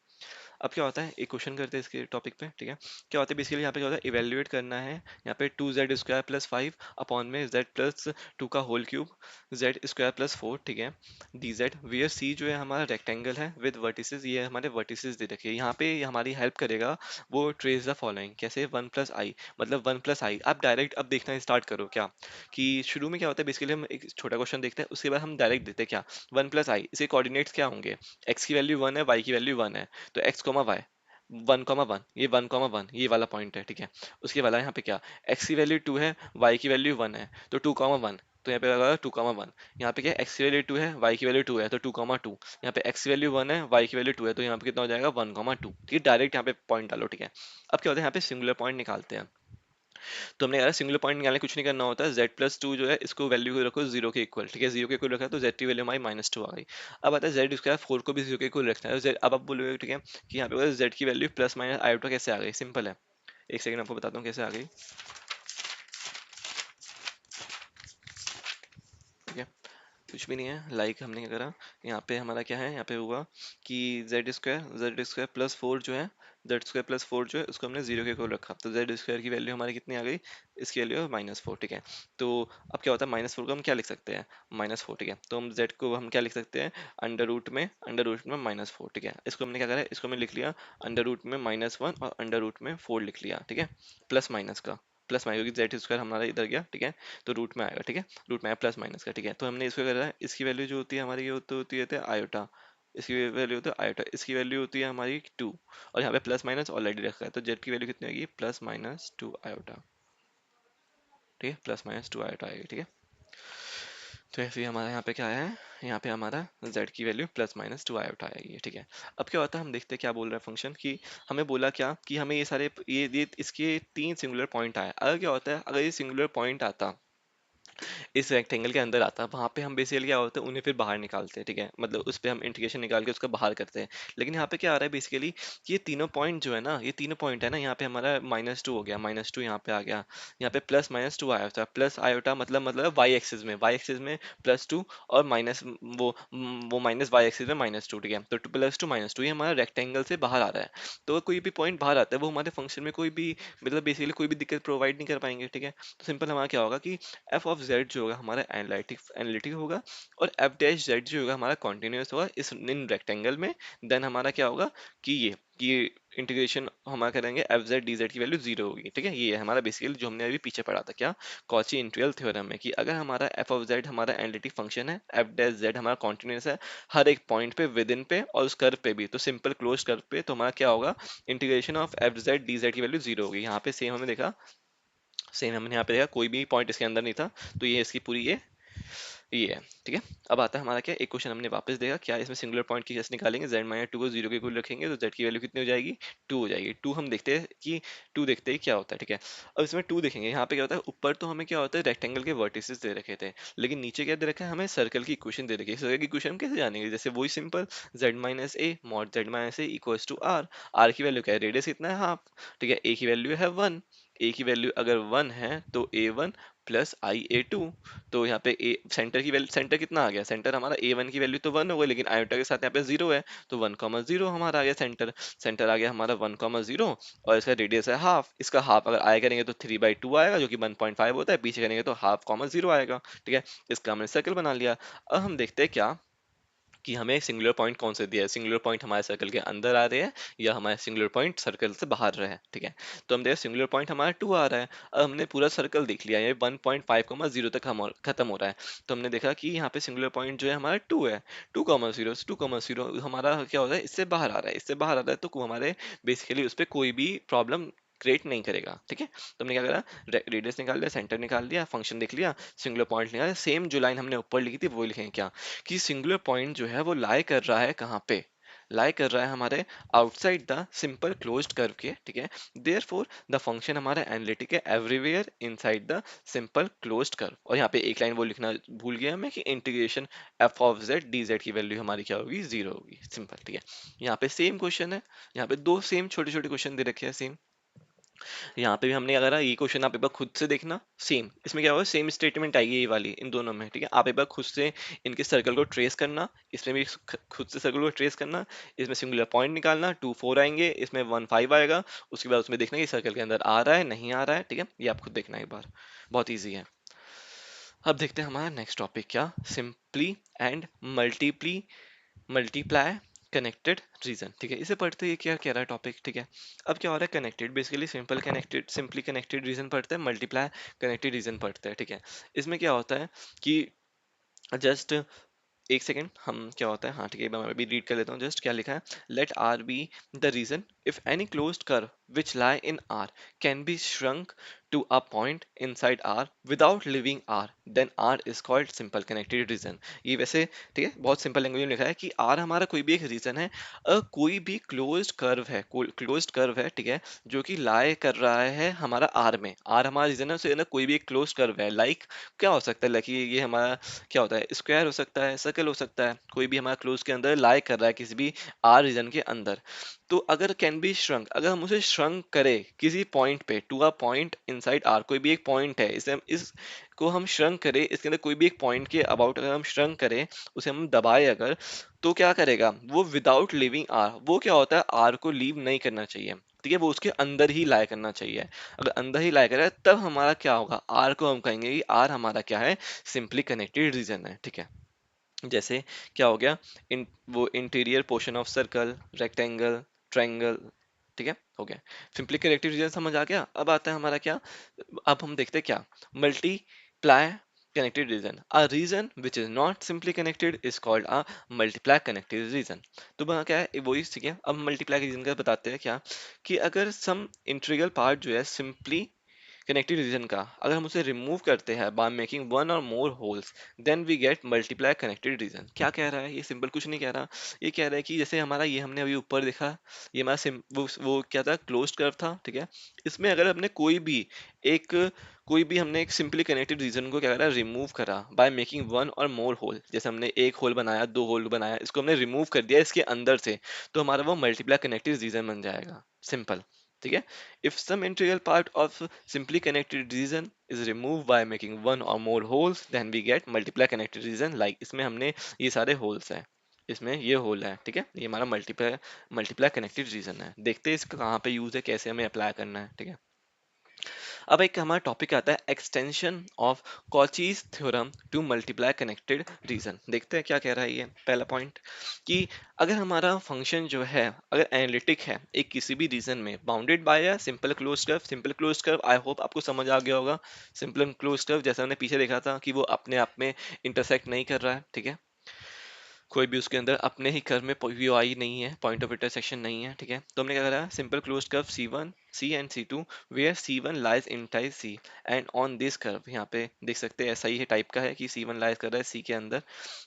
S1: अब क्या होता है, एक क्वेश्चन करते हैं इसके टॉपिक पे, ठीक है। क्या होता है बेसिकली, यहाँ पे क्या होता है, इवेल्युएट करना है यहाँ पे 2z² + 5 अपॉन में z+2 का होल क्यूब, z²+4, ठीक है, dz, वेयर c जो है हमारा रेक्टेंगल है विद वर्टिसेस, ये हमारे वर्टिसेस दे रखे हैं यहाँ पे, ये हमारी हेल्प करेगा वो ट्रेस द फॉलोइंग, कैसे 1 + i, मतलब 1 + i। आप डायरेक्ट अब देखना स्टार्ट करो क्या, कि शुरू में क्या होता है बेसिकली, हम एक छोटा क्वेश्चन देखते हैं, उसके बाद हम डायरेक्ट देखते हैं क्या, 1 + i, इसके कोऑर्डिनेट्स क्या होंगे, x की वैल्यू 1 है, y की वैल्यू 1 है, तो x, y 1, 1, ये 1, 1 ये वाला पॉइंट है, ठीक है। उसके वाला यहाँ पे क्या, x की वैल्यू 2 है, y की वैल्यू 1 है, तो 2, 1, तो यहाँ पे लगा 2, 1, यहाँ पे क्या, x की वैल्यू 2 है, y की वैल्यू 2 है, तो 2, 2, यहाँ पे x की वैल्यू 1 है, y की वैल्यू 2 है, तो यहाँ पे कितना हो जाएगा, 1, 2, ठीक है। डायरेक्ट यहाँ पे पॉइंट डालो, ठीक है। अब क्या होता है, यहाँ पे सिंगुलर पॉइंट निकालते हैं, तो हमने यार सिंगुलर पॉइंट निकालने कुछ नहीं करना होता है, z+2 जो है इसको वैल्यू को रखो 0 के इक्वल, ठीक है, 0 के इक्वल रखा है, तो z की वैल्यू हमारी -2 आ गई। अब आता है z², 4 को भी 0 के इक्वल रखना है, अब आप बोलोगे ठीक है कि यहाँ पे z की वैल्यू प्लस माइनस आयोटा कैसे आ गई, सिंपल है, एक सेकंड आपको बताता हूँ कैसे आ गई, ठीक है। कुछ भी नहीं है, लाइक हमने क्या करा, यहाँ पे हमारा क्या है, यहाँ पे हुआ कि z² + 4 जो है, z² + 4 जो है उसको हमने 0 के इक्वल रखा, तो z² की वैल्यू हमारी कितनी आ गई, इसकी वैल्यू है -4, ठीक है। तो अब क्या होता है, -4 को हम क्या लिख सकते हैं, -4, ठीक है। तो हम z को हम क्या लिख सकते हैं, अंडर रूट में -4, ठीक है। इसको हमने क्या करा, इसको हमने लिख लिया अंडर रूट में -1 और अंडर रूट में 4 लिख लिया, ठीक है, प्लस माइनस का, प्लस माइनस, क्योंकि z² हमारा इधर गया, ठीक है, तो रूट में आएगा, ठीक है, रूट में आया प्लस माइनस का, ठीक है। तो हमने इसको करा है, इसकी वैल्यू जो होती है हमारी, ये होती है आयोटा, इसकी वैल्यू होती है आयोटा, इसकी वैल्यू होती है हमारी 2, और यहाँ पे प्लस माइनस ऑलरेडी रखा है, तो जेड की वैल्यू कितनी होगी, +-2 आयोटा, ठीक है, +-2 आयोटा आएगी, ठीक है। तो ऐसे ही हमारा यहाँ पे क्या है, यहाँ पे हमारा z की वैल्यू +-2 आयोटा आएगी, ठीक है। अब क्या होता है, हम देखते हैं क्या बोल रहा है फंक्शन, कि हमें बोला क्या कि हमें ये सारे ये इसके 3 सिंगुलर पॉइंट आए, अगर क्या होता है, अगर ये सिंगुलर पॉइंट आता इस रेक्टेंगल के अंदर आता, वहाँ पे हम बेसिकली क्या होता है, उन्हें फिर बाहर निकालते हैं, ठीक है, मतलब उस पे हम इंटीग्रेशन निकाल के उसका बाहर करते हैं। लेकिन यहाँ पे क्या आ रहा है बेसिकली, ये तीनों पॉइंट जो है ना, ये तीनों पॉइंट है ना, यहाँ पे हमारा -2 हो गया, -2 यहाँ पे आ गया, यहाँ पे +-2 आया था, प्लस आयोटा, मतलब y एक्सिस में +2, और माइनस वो माइनस y एक्सिस में -2, ठीक है, तो +2 -2 ये हमारा रेक्टेंगल से बाहर आ रहा है। तो कोई भी पॉइंट बाहर आता है, वो हमारे फंक्शन में कोई भी, मतलब बेसिकली कोई भी दिक्कत प्रोवाइड नहीं कर पाएंगे, ठीक है। तो सिंपल हमारा क्या होगा कि f(z) जो होगा हमारा एनालिटिक होगा, और f'(z) जो होगा हमारा कॉन्टिन्यूस होगा इस इन रेक्टेंगल में। देन हमारा क्या होगा कि ये इंटीग्रेशन हमारा करेंगे, f(z) dz की वैल्यू 0 होगी, ठीक है। ये है हमारा बेसिकली जो हमने अभी पीछे पढ़ा था, क्या, कॉची इंटीग्रल थ्योरम में, कि अगर हमारा f(z) हमारा एनालिटिक फंक्शन है, f'(z) हमारा कॉन्टिन्यूस है हर एक पॉइंट पे, विद इन पे और उस कर्व पे भी, तो सिंपल क्लोज कर्व पे, तो हमारा क्या होगा, इंटीग्रेशन ऑफ f(z) dz की वैल्यू 0 होगी। यहाँ पे सेम हमने देखा, सेम हमने यहाँ पे देखा, कोई भी पॉइंट इसके अंदर नहीं था, तो ये इसकी पूरी ये है, ठीक है। अब आता है हमारा क्या, एक क्वेश्चन हमने वापस देखा, क्या इसमें सिंगुलर पॉइंट की कैसे निकालेंगे, z-2 को 0 के इक्वल रखेंगे, तो z की वैल्यू कितनी हो जाएगी, 2 हो जाएगी। 2 हम देखते हैं कि 2 देखते हैं क्या होता है, ठीक है। अब इसमें 2 देखेंगे, यहाँ पे क्या होता है, ऊपर तो हमें क्या होता है, रेक्टेंगल के वर्टिसेस दे रखे थे, लेकिन नीचे क्या दे रखा है, हमें सर्कल की इक्वेशन दे रखी है। सर्कल की इक्वेशन हम कैसे जानेंगे, जैसे वही simple, z-a mod z-a equals to r की वैल्यू क्या है, रेडियस कितना है, हाफ, ठीक है, a की वैल्यू है 1, a की वैल्यू अगर 1 है तो a1 प्लस ia2, तो यहाँ पे ए सेंटर की वैल्यू, सेंटर कितना आ गया, सेंटर हमारा a1 की वैल्यू तो 1 हो गई, लेकिन आयोटा के साथ यहाँ पे 0 है, तो 1, 0 हमारा आ गया सेंटर, सेंटर आ गया हमारा 1, 0, और इसका रेडियस है हाफ, इसका हाफ अगर आया करेंगे तो 3/2 आएगा, जो कि 1.5 होता है, पीछे करेंगे तो ½ 0 आएगा, ठीक है। इसका हमने सर्कल बना लिया। अब हम देखते हैं क्या, कि हमें सिंगुलर पॉइंट कौन से दिया है, सिंगुलर पॉइंट हमारे सर्कल के अंदर आ रहे हैं या हमारे सिंगुलर पॉइंट सर्कल से बाहर रहे हैं, ठीक है। तो हम देखिए सिंगुलर पॉइंट हमारा 2 आ रहा है। अब हमने पूरा सर्कल देख लिया, ये 1.5, 0 तक हम खत्म हो रहा है, तो हमने देखा कि यहाँ पे सिंगुलर पॉइंट जो है हमारा 2 है, 2,0 हमारा क्या होता है, इससे बाहर आ रहा है, इससे बाहर आ रहा है, तो हमारे बेसिकली उस पर कोई भी प्रॉब्लम क्रिएट नहीं करेगा, ठीक है। तो हमने क्या करा, रेडियस निकाल लिया, सेंटर निकाल लिया, फंक्शन देख लिया, सिंगुलर पॉइंट निकाल, सेम जो लाइन हमने ऊपर लिखी थी वो लिखेंगे क्या, कि सिंगुलर पॉइंट जो है वो लाई कर रहा है कहाँ पे, लाई कर रहा है हमारे outside the simple closed curve के, ठीक है। देयरफॉर द फंक्शन हमारा एनालिटिक है everywhere inside the simple closed curve. और यहाँ पे एक लाइन वो लिखना भूल गया मैं कि integration F of Z d Z की वैल्यू हमारी क्या होगी, जीरो होगी, सिंपल, ठीक है। यहाँ पे सेम क्वेश्चन है, यहाँ पे दो सेम छोटे छोटे क्वेश्चन दे रखे हैं सेम। यहाँ पे भी हमने अगर ये क्वेश्चन आप एक बार खुद से देखना, सेम इसमें क्या होगा, सेम स्टेटमेंट आएगी ये वाली इन दोनों में, ठीक है। आप एक बार खुद से इनके सर्कल को ट्रेस करना, इसमें भी खुद से सर्कल को ट्रेस करना, इसमें सिंगुलर पॉइंट निकालना, 2 4 आएंगे, इसमें 1 5 आएगा, उसके बाद उसमें देखना कि सर्कल के अंदर आ रहा है नहीं आ रहा है, ठीक है। ये आप खुद देखना एक बार, बहुत ईजी है। अब देखते हैं हमारा नेक्स्ट टॉपिक क्या, simply and multiply multiply connected region, ठीक है। इसे पढ़ते ही क्या कह रहा है टॉपिक, ठीक है। अब क्या हो रहा है, connected basically simple connected simply connected region पढ़ते हैं, मल्टीप्लाई कनेक्टेड रीजन पढ़ते हैं, ठीक है। इसमें क्या होता है कि जस्ट एक सेकेंड, हम क्या होता है, हाँ ठीक है, मैं अभी रीड कर लेता हूँ जस्ट क्या लिखा है। Let r be the region if any closed curve which lie in r can be shrunk to a point inside r without leaving r, then r is called simple connected region. ये वैसे ठीक है, बहुत simple language में लिखा है कि are हमारा कोई भी एक रीजन है, कोई भी क्लोज्ड कर्व है, क्लोज्ड कर्व है, ठीक है, जो कि लाई कर रहा है हमारा आर में, आर हमारा रीजन है, उसके अंदर कोई भी एक क्लोज्ड कर्व है, लाइक क्या हो सकता है, लाइक ये हमारा क्या होता है, स्क्वायर हो सकता है, सर्कल हो सकता है, कोई भी हमारा क्लोज के अंदर लाई कर रहा है किसी भी आर रीजन के अंदर। तो अगर कैन बी श्रंक, अगर हम उसे श्रंक करें किसी पॉइंट पे, to a point inside r, कोई भी एक पॉइंट है, इसे हम इस को हम श्रंक करें, इसके अंदर कोई भी एक पॉइंट के अबाउट अगर हम श्रंक करें, उसे हम दबाए अगर, तो क्या करेगा वो, विदाउट लिविंग आर, वो क्या होता है आर को लीव नहीं करना चाहिए, ठीक है, वो उसके अंदर ही लाई करना चाहिए। अगर अंदर ही लाई करे तब हमारा क्या होगा, आर को हम कहेंगे कि आर हमारा क्या है, सिंपली कनेक्टेड रीजन है, ठीक है। जैसे क्या हो गया, वो interior portion of circle, rectangle, triangle, ठीक है, हो गया सिंपली कनेक्टेड रीजन, समझ आ गया। अब आता है हमारा क्या, अब हम देखते हैं क्या, multiply connected region, a region which is not simply connected is called a multiply connected region। तो वहाँ क्या है वही, ठीक है। अब मल्टीप्लाई रीजन का बताते हैं क्या, कि अगर सम इंटीग्रल पार्ट जो है सिंपली कनेक्टेड रीजन का, अगर हम उसे रिमूव करते हैं बाय मेकिंग वन और more holes, then we get multiply connected region. क्या कह रहा है ये, सिंपल कुछ नहीं कह रहा, ये कह रहा है कि जैसे हमारा ये हमने अभी ऊपर देखा, ये हमारा वो क्या था, क्लोज्ड कर्व था, ठीक है। इसमें अगर हमने एक कोई भी हमने एक सिंपली कनेक्टेड रीजन को क्या करा, रिमूव करा बाय मेकिंग वन और मोर होल, जैसे हमने एक होल बनाया, दो होल बनाया, इसको हमने रिमूव कर दिया इसके अंदर से, तो हमारा वो मल्टीप्लाई कनेक्टेड रीजन बन जाएगा, सिंपल, ठीक है। If some integral part of simply connected region is removed by making one or more holes, then we get multiply connected region, like इसमें हमने ये सारे holes हैं, इसमें ये होल है, ठीक है, ये हमारा मल्टीप्लाई कनेक्टेड रीजन है। देखते हैं इसका कहाँ पे यूज है, कैसे हमें अप्लाई करना है, ठीक है। अब एक हमारा टॉपिक आता है extension of Cauchy's theorem to multiply connected region. देखते हैं क्या कह रहा है ये पहला पॉइंट, कि अगर हमारा फंक्शन जो है, अगर एनालिटिक है एक किसी भी रीजन में, bounded by a simple closed curve, simple closed curve I hope आपको समझ आ गया होगा, सिंपल क्लोज्ड कर्व जैसा हमने पीछे देखा था कि वो अपने आप में इंटरसेक्ट नहीं कर रहा है, ठीक है, कोई भी उसके अंदर अपने ही कर्व में व्यू आई नहीं है, पॉइंट ऑफ इंटरसेक्शन नहीं है, ठीक है। तो हमने क्या करा, simple closed curve C1 C and C2 where C1 lies in type C and on this curve, यहाँ पे देख सकते हैं ऐसा ही है टाइप का है कि C1 लाइज कर रहा है C के अंदर।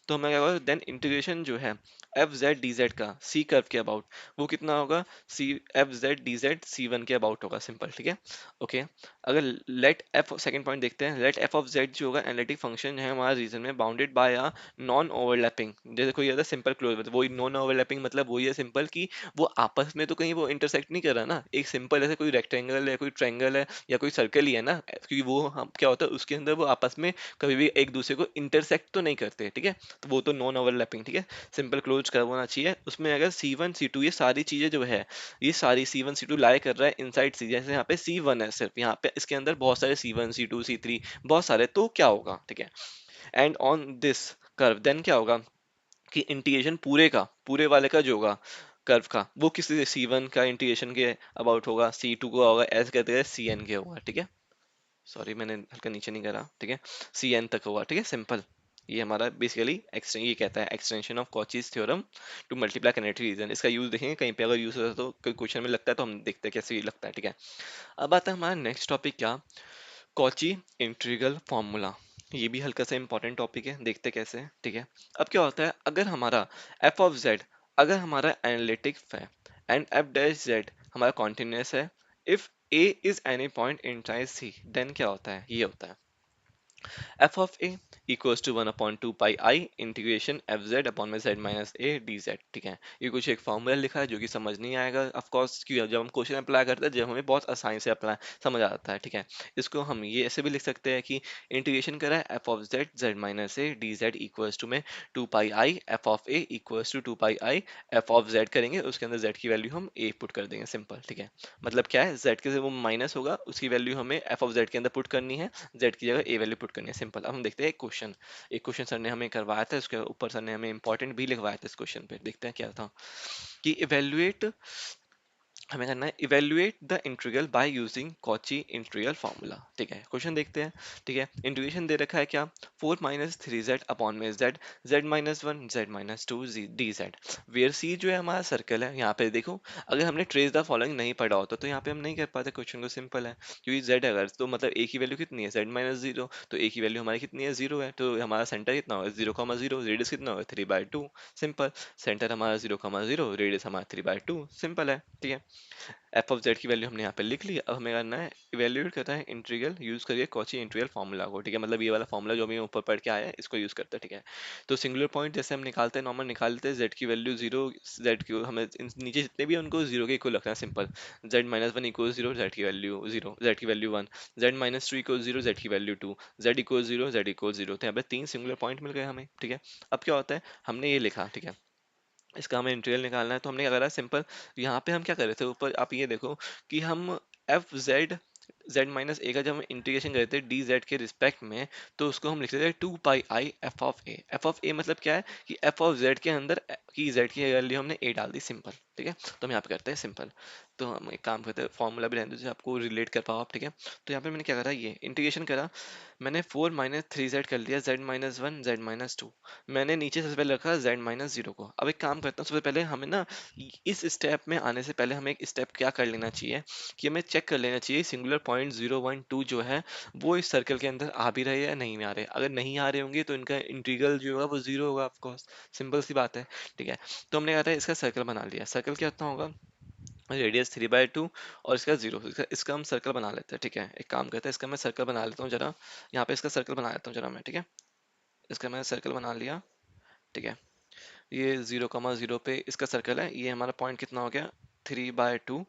S1: तो हमें क्या होगा, देन इंटीग्रेशन जो है एफ जेड डी जेड का C कर्व के अबाउट, वो कितना होगा, c f z d z C1 के अबाउट होगा, सिंपल, ठीक है, ओके। अगर लेट एफ, सेकंड पॉइंट देखते हैं, लेट एफ ऑफ जेड जो होगा एनालिटिक फंक्शन है हमारा रीजन में, bounded by a non overlapping, जैसे कोई अदर सिंपल क्लोज, मतलब वही नॉन ओवरलैपिंग, मतलब वही है सिंपल कि वो आपस में तो कहीं वो इंटरसेक्ट नहीं कर रहा ना, एक सिंपल ऐसे कोई रेक्टेंगल है, कोई ट्रायंगल है, या कोई सर्कल ही है ना, क्योंकि वो हम क्या होता है उसके अंदर वो आपस में कभी भी एक दूसरे को इंटरसेक्ट तो नहीं करते, ठीक है, तो वो तो नॉन ओवरलैपिंग, ठीक है, सिंपल क्लोज कर होना चाहिए। उसमें अगर C1 C2 ये सारी चीजें जो है, ये सारी C1 C2 लाई कर रहा है इनसाइड C, जैसे यहाँ पे C1 है सिर्फ, यहाँ पे इसके अंदर बहुत सारे C1 C2 C3 बहुत सारे, तो क्या होगा, ठीक है, and on this curve then क्या होगा, कि इंटीग्रेशन पूरे वाले का जो होगा कर्व का, वो किसी C1 का इंटीग्रेशन के अबाउट होगा, C2 का होगा, ऐसे कहते हैं CN के होगा, ठीक है, सॉरी मैंने हल्का नीचे नहीं करा, ठीक है, CN तक होगा, ठीक है, सिंपल। ये हमारा बेसिकली ये कहता है extension of Cauchy's theorem to multiply connected region. इसका यूज देखेंगे कहीं पे, अगर यूज होता है तो कोई क्वेश्चन में लगता है तो हम देखते हैं कैसे ये लगता है, ठीक है। अब आता है हमारा नेक्स्ट टॉपिक क्या, कॉची इंटीग्रल फॉर्मूला। ये भी हल्का सा इंपॉर्टेंट टॉपिक है, देखते कैसे है, ठीक है। अब क्या होता है, अगर हमारा एफ ऑफ जेड अगर हमारा एनालिटिक है एंड एफ डैश जेड हमारा कॉन्टिन्यूस है, if a is any point in type c, then क्या होता है, ये होता है f of a equals to 1 upon 2 pi I integration F Z upon में Z minus A D Z. ठीक है, ये कुछ एक फॉर्मूला लिखा है जो कि समझ नहीं आएगा ऑफ कोर्स, क्यों, जब हम क्वेश्चन अप्लाई करते हैं जब हमें बहुत आसानी से अप्लाई समझ आता है। ठीक है, इसको हम ये ऐसे भी लिख सकते हैं कि इंटीग्रेशन करा है F of Z Z minus A D Z equals to में 2 pi I F of A equals to 2 pi I F of Z करेंगे, उसके अंदर जेड की वैल्यू हम ए पुट कर देंगे, सिंपल। ठीक है, मतलब क्या है, जेड के से वो माइनस होगा, उसकी वैल्यू हमें एफ ऑफ जेड के अंदर पुट करनी है, जेड की जगह ए वैल्यू पुट करनी है, सिंपल। अब हम देखते हैं एक क्वेश्चन सर ने हमें करवाया था, उसके ऊपर सर ने हमें इंपॉर्टेंट भी लिखवाया था इस क्वेश्चन पे, देखते हैं क्या था कि इवेल्युएट, हमें करना है evaluate the integral by using Cauchy integral formula. ठीक है, क्वेश्चन देखते हैं। ठीक है, इंटीग्रेशन दे रखा है क्या, 4 माइनस थ्री जेड अपॉन में Z Z minus one Z minus two D Z, where C जो है हमारा सर्कल है। यहाँ पे देखो, अगर हमने ट्रेस द फॉलोइंग नहीं पढ़ा होता तो यहाँ पे हम नहीं कर पाते क्वेश्चन को, सिंपल है, क्योंकि जेड अगर तो मतलब ए की वैल्यू कितनी है, जेड माइनस जीरो, तो ए की वैल्यू हमारी कितनी है, जीरो है, तो हमारा सेंटर कितना होगा, जीरो कॉमा जीरो, रेडियस कितना होगा, 3/2, सिंपल। सेंटर हमारा जीरो कॉमा जीरो, रेडियस हमारा 3/2, सिंपल है। ठीक है, एफ ऑफ जेड की वैल्यू हमने यहाँ पे लिख ली। अब हमें करना है इवेल्युएट करता है इंटीग्रल, यूज करिए कॉची इंटीग्रल फार्मूला को। ठीक है, मतलब ये वाला फार्मूला जो हमें ऊपर पढ़ के आया है इसको यूज करते हैं। ठीक है, तो सिंगुलर पॉइंट जैसे हम निकालते हैं, नॉर्मल निकाल लेते हैं, जेड की वैल्यू जीरो, जेड की हमें नीचे जितने भी हैं उनको जीरो के इक्वल रखना है, simple. Z minus one equal zero, Z की वैल्यू जीरो, जेड की value one, Z minus two equal zero, Z की value two, Z equal zero, Z equal zero. तो यहाँ पे तीन सिंगुलर पॉइंट मिल गए हमें। ठीक है, अब क्या होता है, हमने ये लिखा, ठीक है, इसका हमें इंटीग्रल निकालना है, तो हमने क्या करा, सिंपल, यहाँ पे हम क्या कर रहे थे, ऊपर आप ये देखो कि हम एफ जेड जेड माइनस ए का जब हम इंटीग्रेशन करते थे डी जेड के रिस्पेक्ट में, तो उसको हम लिखते थे 2 pi I F of A. F of A मतलब क्या है कि एफ ऑफ जेड के अंदर की जेड की वैल्यू हमने ए डाल दी, सिंपल। ठीक है, तो हम यहाँ पे करते हैं सिंपल, तो हम एक काम करते हैं, फॉर्मूला भी रहने दो जिससे आपको रिलेट कर पाओ आप। ठीक है, तो यहाँ पे मैंने क्या करा, ये इंटीग्रेशन करा, मैंने 4 - 3 जेड कर लिया, Z minus one Z minus to, मैंने नीचे सबसे पहले रखा जेड माइनस जीरो को। अब एक काम करता हूँ, सबसे पहले हमें ना इस स्टेप में आने से पहले हमें एक स्टेप क्या कर लेना चाहिए कि हमें चेक कर लेना चाहिए सिंगुलर पॉइंट 0 1 2 जो है वो इस सर्कल के अंदर आ भी रहे हैं या नहीं आ रहे। अगर नहीं आ रहे होंगे तो इनका इंटीग्रल जो होगा वो जीरो होगा, ऑफकोर्स, सिंपल सी बात है। ठीक है, तो हमने कहा था इसका सर्कल बना लिया, सर्कल कितना होगा, रेडियस 3/2 और इसका जीरो, इसका हम सर्कल बना लेते हैं। ठीक है, एक काम करते हैं, इसका मैं सर्कल बना लेता हूँ जरा, यहाँ पे इसका सर्कल बना लेता हूँ जरा मैं। ठीक है, इसका मैंने सर्कल बना लिया। ठीक है, ये 0 0 पे इसका सर्कल है, ये हमारा पॉइंट कितना हो गया, 3/2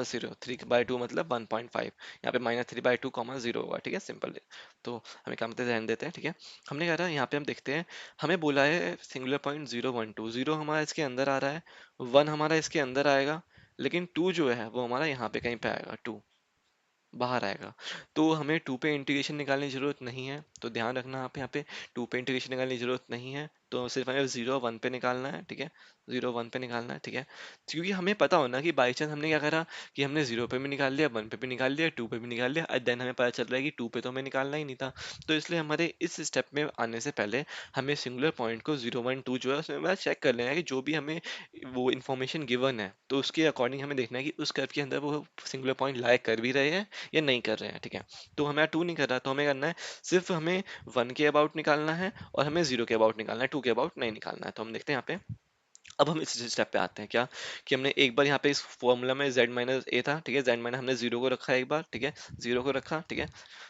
S1: 0, 3/2 मतलब 1.5, यहाँ पे -3/2 0 होगा। ठीक है, सिंपल। तो हमें काम करते रहने देते हैं। ठीक है, हमने कहा था यहाँ पे हम देखते हैं, हमें बोला है सिंगुलर पॉइंट 0 1 2, जीरो हमारा इसके अंदर आ रहा है, वन हमारा इसके अंदर आएगा, लेकिन टू जो है वो हमारा यहाँ पे कहीं पे आएगा, टू बाहर आएगा। तो हमें टू पे इंटीग्रेशन निकालने की जरूरत नहीं है, तो ध्यान रखना आप यहाँ पे टू पे इंटीग्रेशन निकालने की जरूरत नहीं है, तो सिर्फ हमें 0 1 पे निकालना है। ठीक है, 0 1 पे निकालना है। ठीक है, क्योंकि हमें पता होना कि बाई चांस हमने क्या करा कि हमने जीरो पे भी निकाल लिया, वन पे भी निकाल लिया, टू पे भी निकाल लिया, और देन हमें पता चल रहा है कि टू पे तो हमें निकालना ही नहीं था। तो इसलिए हमारे इस स्टेप में आने से पहले हमें सिंगुलर पॉइंट को 0 1 2 जो है उसमें चेक कर लेना है कि जो भी हमें वो इन्फॉर्मेशन गिवन है तो उसके अकॉर्डिंग हमें देखना है कि उस कर्व के अंदर वो सिंगुलर पॉइंट लाए कर भी रहे हैं या नहीं कर रहे हैं। ठीक है, तो हमें टू नहीं कर रहा, तो हमें करना है सिर्फ हमें वन के अबाउट निकालना है और हमें जीरो के अबाउट निकालना है, टू के अबाउट नहीं निकालना है। तो हम देखते हैं यहाँ पे, अब हम इस स्टेप पे आते हैं क्या कि हमने एक बार यहाँ पे इस फॉर्मूला में z माइनस ए था, ठीक है, z माइनस हमने जीरो को रखा एक बार, ठीक है, जीरो को रखा। ठीक है,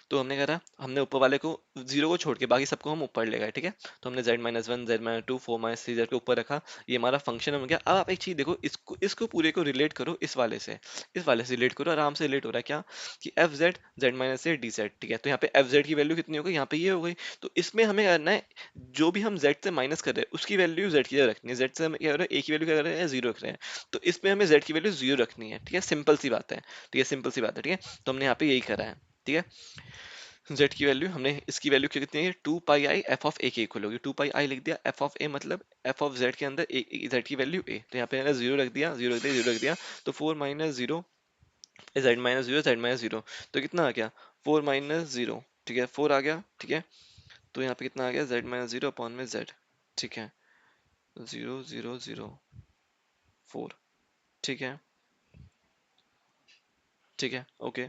S1: तो हमने करा, हमने ऊपर वाले को जीरो को छोड़ के बाकी सबको हम ऊपर ले गए। ठीक है, तो हमने z-1 z-2 4 - 3 z के ऊपर रखा, ये हमारा फंक्शन हो गया। अब आप एक चीज देखो, इसको इसको पूरे को रिलेट करो इस वाले से, इस वाले से रिलेट करो, आराम से रिलेट हो रहा है क्या कि F Z Z minus A D Z. ठीक है, तो यहाँ पे एफ जेड की वैल्यू कितनी हो गई, यहाँ पे ये हो गई। तो इसमें हमें करना है जो भी हम z से माइनस कर रहे हैं उसकी वैल्यू z की जगह रखनी है, z से हम क्या कर रहे हैं, a की वैल्यू क्या कर रहे हैं, जीरो रख रहे हैं, तो इसमें हमें z की वैल्यू जीरो रखनी है। ठीक है, सिंपल सी बात है। ठीक है, सिंपल सी बात है। ठीक है, तो हमने यहाँ पे यही करा है। ठीक है, z की वैल्यू हमने, इसकी वैल्यू क्या कितनी है, 2 पाई आई एफ ऑफ ए के इक्वल होगी, 2 पाई आई लिख दिया, एफ ऑफ ए मतलब एफ ऑफ जेड के अंदर जेड की वैल्यू ए, तो यहाँ पे मैंने जीरो रख दिया, जीरो रख दिया, जीरो रख दिया, तो 4 - 0 z-0 z-0, तो कितना आ गया, 4 - 0। ठीक है, 4 आ गया। ठीक है, तो यहाँ पे कितना आ गया, z-0 अपॉन में z। ठीक है, 0 0 0 4। ठीक है, ठीक है, ओके,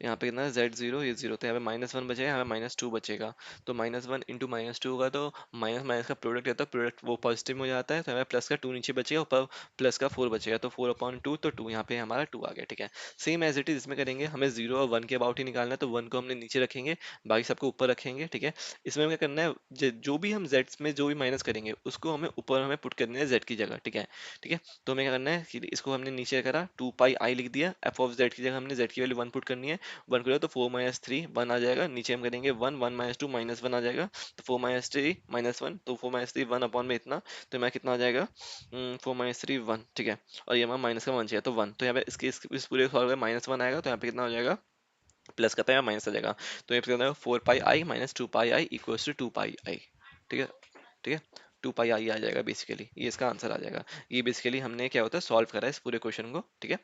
S1: यहाँ पे कितना जेड जीरो ये जीरो, तो यहाँ पे -1 बचेगा, यहाँ पे -2 बचेगा। तो -1 इंटू -2 होगा, तो माइनस माइनस का प्रोडक्ट है तो प्रोडक्ट वो पॉजिटिव में हो जाता है, तो हमें प्लस का 2 नीचे बचेगा, ऊपर प्लस का 4 बचेगा, तो 4/2, तो 2 यहाँ पे हमारा 2 आ गया। ठीक है, सेम एज इट इज इसमें करेंगे, हमें 0 और 1 के अबाउट ही निकालना है, तो 1 को हमने नीचे रखेंगे, बाकी सबको ऊपर रखेंगे। ठीक है, इसमें हमें क्या करना है, जो भी हम जेड में जो भी माइनस करेंगे उसको हमें ऊपर हमें पुट करना है जेड की जगह। ठीक है, ठीक है, तो हमें क्या करना है कि इसको हमने नीचे करा 2 पाई लिख दिया, एफ ऑफ जेड की जगह हमने जेड की वैल्यू 1 पुट करनी है, 1 करो तो 4 - 3 1 आ जाएगा, नीचे हम करेंगे 1 1 - 2 -1 आ जाएगा, तो 4 - 3 -1, तो 4 - 3 1 अपॉन में इतना, तो हमारा कितना आ जाएगा 4 - 3 1। ठीक है, और ये हमारा माइनस का 1 चाहिए तो 1, तो यहाँ पे इस पूरे सॉल्व में -1 आएगा, तो यहाँ पे कितना हो जाएगा प्लस का पे माइनस आ जाएगा, तो ये कितना 4 पाई - 2 पाई इक्वल्स टू 2 पाई। ठीक है, ठीक है, 2 पाई आ जाएगा बेसिकली, ये इसका आंसर आ जाएगा। ये बेसिकली हमने क्या होता है सॉल्व करा है इस पूरे क्वेश्चन को। ठीक है,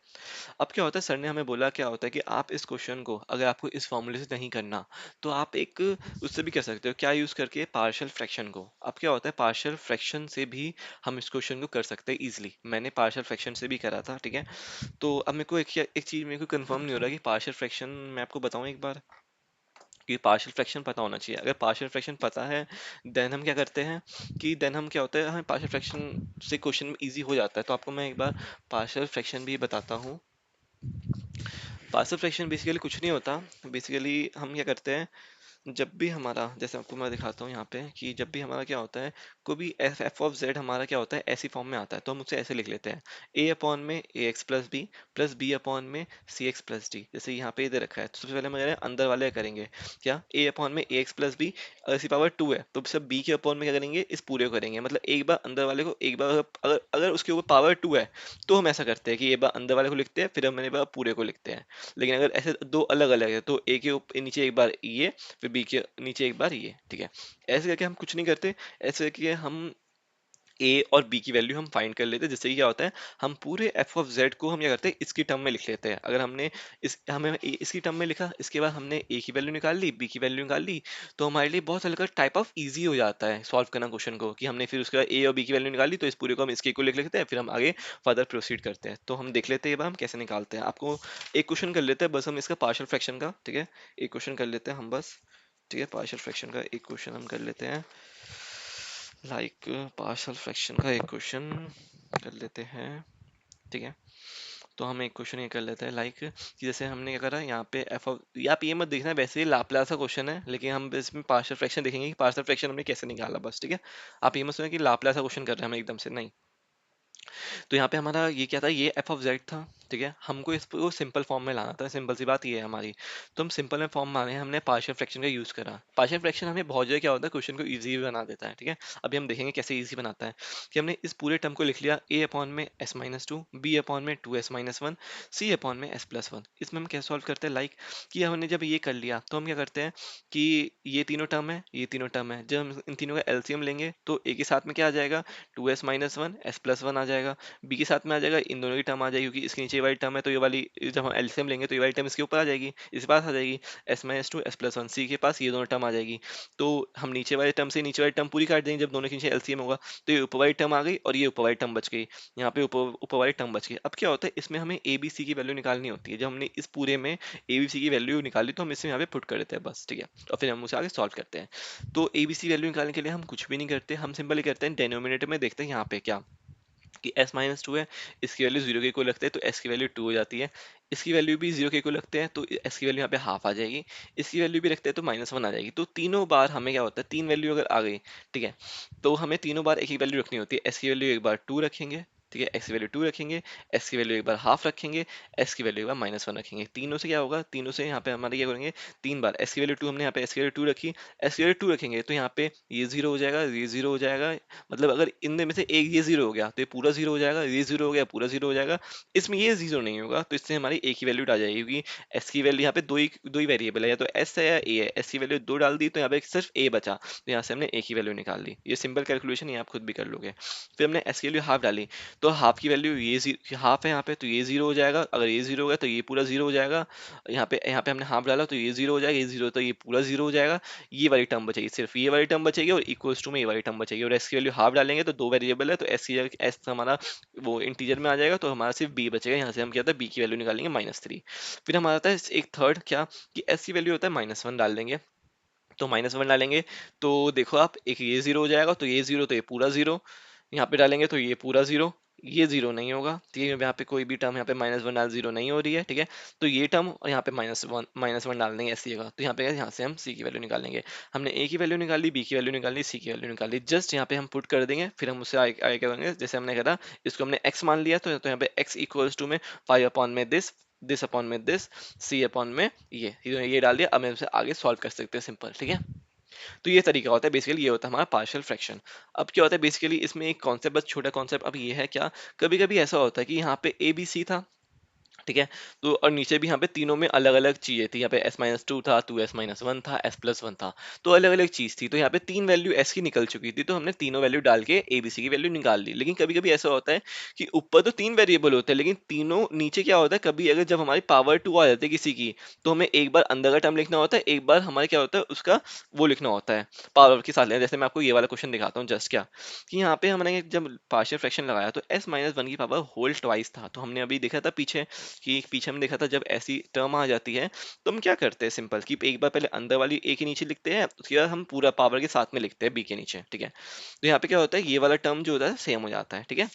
S1: अब क्या होता है, सर ने हमें बोला क्या होता है कि आप इस क्वेश्चन को अगर आपको इस फॉर्मूले से नहीं करना, तो आप एक उससे भी कर सकते हो, क्या यूज करके, पार्शियल फ्रैक्शन को। अब क्या होता है, पार्शियल फ्रैक्शन से भी हम इस क्वेश्चन को कर सकते हैं इजीली, मैंने पार्शियल फ्रैक्शन से भी करा था। ठीक है, तो अब मेरे को एक चीज मेरे को कंफर्म नहीं हो रहा कि पार्शियल फ्रैक्शन मैं आपको बताऊं एक बार, कि पार्शियल फ्रैक्शन पता होना चाहिए। अगर पार्शियल फ्रैक्शन पता है, देन हम क्या करते हैं कि देन हम क्या होता है, हमें पार्शियल फ्रैक्शन से क्वेश्चन इजी हो जाता है। तो आपको मैं एक बार पार्शियल फ्रैक्शन भी बताता हूँ। पार्शियल फ्रैक्शन बेसिकली कुछ नहीं होता, बेसिकली हम क्या करते हैं, जब भी हमारा, जैसे आपको मैं दिखाता हूँ यहाँ पे, कि जब भी हमारा क्या होता है, कोई भी एफ ऑफ जेड हमारा क्या होता है ऐसी फॉर्म में आता है, तो हम उसे ऐसे लिख लेते हैं, ए अपॉन में ए एक्स प्लस बी अपॉन में सी एक्स प्लस डी। जैसे यहाँ पे दे रखा है, तो सबसे पहले हम अंदर वाले करेंगे क्या, ए अपॉन में ए एक्स प्लस बी, अगर इसकी पावर 2 है तो सब बी के अपॉन में क्या करेंगे, इस पूरे को करेंगे, मतलब एक बार अंदर वाले को, एक बार अगर अगर उसके ऊपर पावर 2 है तो हम ऐसा करते हैं कि एक बार अंदर वाले को लिखते हैं, फिर हम एक बार पूरे को लिखते हैं। लेकिन अगर ऐसे दो अलग अलग है, तो ए के नीचे एक बार ये, फिर बी के नीचे एक बार ये। ठीक है, ऐसे करके हम कुछ नहीं करते, ऐसे करके हम ए और बी की वैल्यू हम फाइंड कर लेते हैं, जिससे कि क्या होता है, हम पूरे एफ ऑफ जेड को हम क्या करते हैं इसकी टर्म में लिख लेते हैं। अगर हमने इसकी टर्म में लिखा, इसके बाद हमने ए की वैल्यू निकाल ली, बी की वैल्यू निकाल ली, तो हमारे लिए बहुत हल्का टाइप ऑफ इजी हो जाता है सॉल्व करना क्वेश्चन को, कि हमने फिर उसके बाद ए और बी की वैल्यू निकाल ली, तो इस पूरे को हम इसके को लिख लेते हैं, फिर हम आगे फर्दर प्रोसीड करते हैं। तो हम देख लेते हैं ये बार हम कैसे निकालते हैं। आपको एक क्वेश्चन कर लेते हैं बस हम इसका पार्शियल फ्रैक्शन का। ठीक है, एक क्वेश्चन कर लेते हैं हम बस। ठीक है, पार्शियल फ्रैक्शन का एक क्वेश्चन हम कर लेते हैं, लाइक पार्शियल फ्रैक्शन का एक क्वेश्चन कर लेते हैं। ठीक है, तो हम एक क्वेश्चन ये कर लेते हैं, लाइक कि जैसे हमने क्या करा यहाँ पे एफ ऑफ, आप ये मत देखना वैसे ही लाप्लास का क्वेश्चन है, लेकिन हम इसमें पार्शियल फ्रैक्शन देखेंगे कि पार्शियल फ्रैक्शन हमने कैसे निकाला बस। ठीक है, आप ये मत सुने कि लाप्लास का क्वेश्चन कर रहे हैं हम एकदम से, नहीं। तो यहाँ पे हमारा ये क्या था, ये एफ ऑफ जेड था। ठीक है, हमको इसको सिंपल फॉर्म में लाना था, सिंपल सी बात ये है हमारी। तो हम सिंपल में फॉर्म माने, हमने पार्शियल फ्रैक्शन का यूज करा। पार्शियल फ्रैक्शन हमें बहुत जगह क्या होता है क्वेश्चन को इजी बना देता है। ठीक है, अभी हम देखेंगे कैसे इजी बनाता है, कि हमने इस पूरे टर्म को लिख लिया, ए अपॉन में s - 2, बी अपॉन में 2s - 1, सी अपॉन में s+1। इसमें हम क्या सॉल्व करते हैं, लाइक कि हमने जब ये कर लिया तो हम क्या करते हैं कि ये तीनों टर्म है, ये तीनों टर्म है, जब हम इन तीनों का एलसीएम लेंगे तो ए के साथ में क्या आ जाएगा, 2s - 1 s+1 आ जाएगा, बी के साथ में आ जाएगा, इन दोनों की टर्म आ जाएगी, क्योंकि इसके नीचे ये वाली टर्म है, तो ये वाली जब हम एलसीएम लेंगे तो ये वाली टर्म इसके ऊपर आ जाएगी, इस पास आ जाएगी, s - 2 s+1, सी के पास ये दोनों टर्म आ जाएगी। तो हम नीचे वाले टर्म से नीचे वाली टर्म पूरी काट देंगे, जब दोनों के नीचे एलसीएम होगा, तो ये ऊपर वाली टर्म आ गई और ये ऊपर वाली टर्म बच गई, यहाँ पे ऊपर ऊपर वाली टर्म बच गई। अब क्या होता है, इसमें हमें ए बी सी की वैल्यू निकालनी होती है, जब हमने इस पूरे में ए बी सी की वैल्यू निकाली तो हम इसमें यहाँ पे पुट कर देते हैं बस। ठीक है, और फिर हम उसे आगे सॉल्व करते हैं। तो ए बी सी वैल्यू निकालने के लिए हम कुछ भी नहीं करते, हम सिंपली करते हैं डेनोमिनेटर में देखते हैं यहाँ पे क्या, कि s - 2 है, इसकी वैल्यू 0 के इक्वल रखते हैं तो s की वैल्यू 2 हो जाती है, इसकी वैल्यू भी 0 के इक्वल रखते हैं तो s की वैल्यू यहाँ पे हाफ आ जाएगी, इसकी वैल्यू भी रखते हैं तो -1 आ जाएगी। तो तीनों बार हमें क्या होता है, तीन वैल्यू अगर आ गई, ठीक है, तो हमें तीनों बार एक ही वैल्यू रखनी होती है। s की वैल्यू एक बार 2 रखेंगे, ठीक है, x की वैल्यू 2 रखेंगे, s की वैल्यू एक बार हाफ रखेंगे, s की वैल्यू एक बार -1 रखेंगे। तीनों से क्या होगा, तीनों से यहाँ पे हमारे क्या करेंगे, तीन बार s की वैल्यू 2, हमने यहाँ पे s की वैल्यू 2 रखी, s की वैल्यू 2 रखेंगे तो यहाँ पे ये 0 हो जाएगा, ये 0 हो जाएगा, मतलब अगर इनमें में से एक ये 0 हो गया तो ये पूरा 0 हो जाएगा, ये 0 हो गया पूरा 0 हो जाएगा, इसमें ये 0 नहीं होगा, तो इससे हमारी एक ही वैल्यू आ जाएगी, क्योंकि s की वैल्यू यहाँ पे दो ही वेरिएबल है, या तो s है या a है, s की वैल्यू 2 डाल दी तो यहाँ पे सिर्फ a बचा, तो यहाँ से हमने एक ही वैल्यू निकाल ली। ये सिंपल कैलकुलेशन, ये आप खुद भी कर लोगे। फिर हमने s की वैल्यू हाफ डाली, तो हाफ की वैल्यू ये हाफ है यहाँ पे, तो ये जीरो हो जाएगा, अगर ये जीरो हो गया तो ये पूरा जीरो हो जाएगा, यहाँ पे हमने हाफ डाला तो ये जीरो हो जाएगा, ये जीरो तो ये पूरा जीरो हो जाएगा, ये वाली टर्म बचेगी, सिर्फ ये वाली टर्म बचेगी और इक्वल्स टू में ये वाली टर्म बचेगी, और एस की वैल्यू हाफ डालेंगे तो दो वेरिएबल है, तो एस की एस हमारा वो इंटीजर में आ जाएगा, तो हमारा सिर्फ बी बचेगा, यहाँ से हम क्या होता है बी की वैल्यू निकालेंगे -3। फिर हमारा आता है एक थर्ड क्या, कि एस की वैल्यू होता है -1 डाल देंगे, तो -1 डालेंगे तो देखो आप, एक ये जीरो हो जाएगा, तो ये जीरो तो ये पूरा जीरो, यहाँ पे डालेंगे तो ये पूरा जीरो, ये जीरो नहीं होगा, तो ये यहाँ पे कोई भी टर्म यहाँ पे -1 डाल जीरो नहीं हो रही है, ठीक है। तो ये टर्म और यहाँ पे -1 डाल देंगे ऐसी जगह, तो यहाँ पे यहाँ से हम सी की वैल्यू निकालेंगे। हमने ए की वैल्यू निकाल ली, बी की वैल्यू निकाल ली, सी की वैल्यू निकाल ली, जस्ट यहाँ पे हम पुट कर देंगे, फिर हम उससे आगे आगे करेंगे, जैसे हमने कहा इसको हमने एक्स मान लिया, तो यहाँ पे एक्स इक्वल्स टू में 5 अपॉन में दिस अपॉन में दिस, सी अपॉन में ये डाल दिया, अब हम इसे आगे सॉल्व कर सकते हैं, सिंपल, ठीक है। तो ये तरीका होता है, बेसिकली ये होता है हमारा पार्शियल फ्रैक्शन। अब क्या होता है बेसिकली इसमें एक कॉन्सेप्ट, बस छोटा कॉन्सेप्ट, अब ये है क्या, कभी कभी ऐसा होता है कि यहाँ पे ए बी सी था, ठीक है, तो और नीचे भी यहाँ पे तीनों में अलग अलग चीजें थी, यहाँ पे s-2 था, 2s-1 था, s+1 था, तो अलग अलग चीज थी, तो यहाँ पे तीन वैल्यू s की निकल चुकी थी, तो हमने तीनों वैल्यू डाल के abc की वैल्यू निकाल ली। लेकिन कभी कभी ऐसा होता है कि ऊपर तो तीन वेरिएबल होते हैं, लेकिन तीनों नीचे क्या होता है, कभी अगर जब हमारी पावर 2 आ जाती है किसी की, तो हमें एक बार अंदर का टर्म लिखना होता है, एक बार हमारे क्या होता है उसका वो लिखना होता है पावर के साथ लेना। जैसे मैं आपको ये वाला क्वेश्चन दिखाता हूँ, जस्ट क्या कि यहाँ पे हमने जब पार्शियल फ्रैक्शन लगाया तो s-1 की पावर होल ट्वाइस था, तो हमने अभी देखा था पीछे कि पीछे हमने देखा था जब ऐसी टर्म आ जाती है तो हम क्या करते हैं, सिंपल कि एक बार पहले अंदर वाली ए के नीचे लिखते हैं, उसके बाद हम पूरा पावर के साथ में लिखते हैं बी के नीचे, ठीक है। तो यहाँ पे क्या होता है, ये वाला टर्म जो होता है सेम हो जाता है, ठीक है।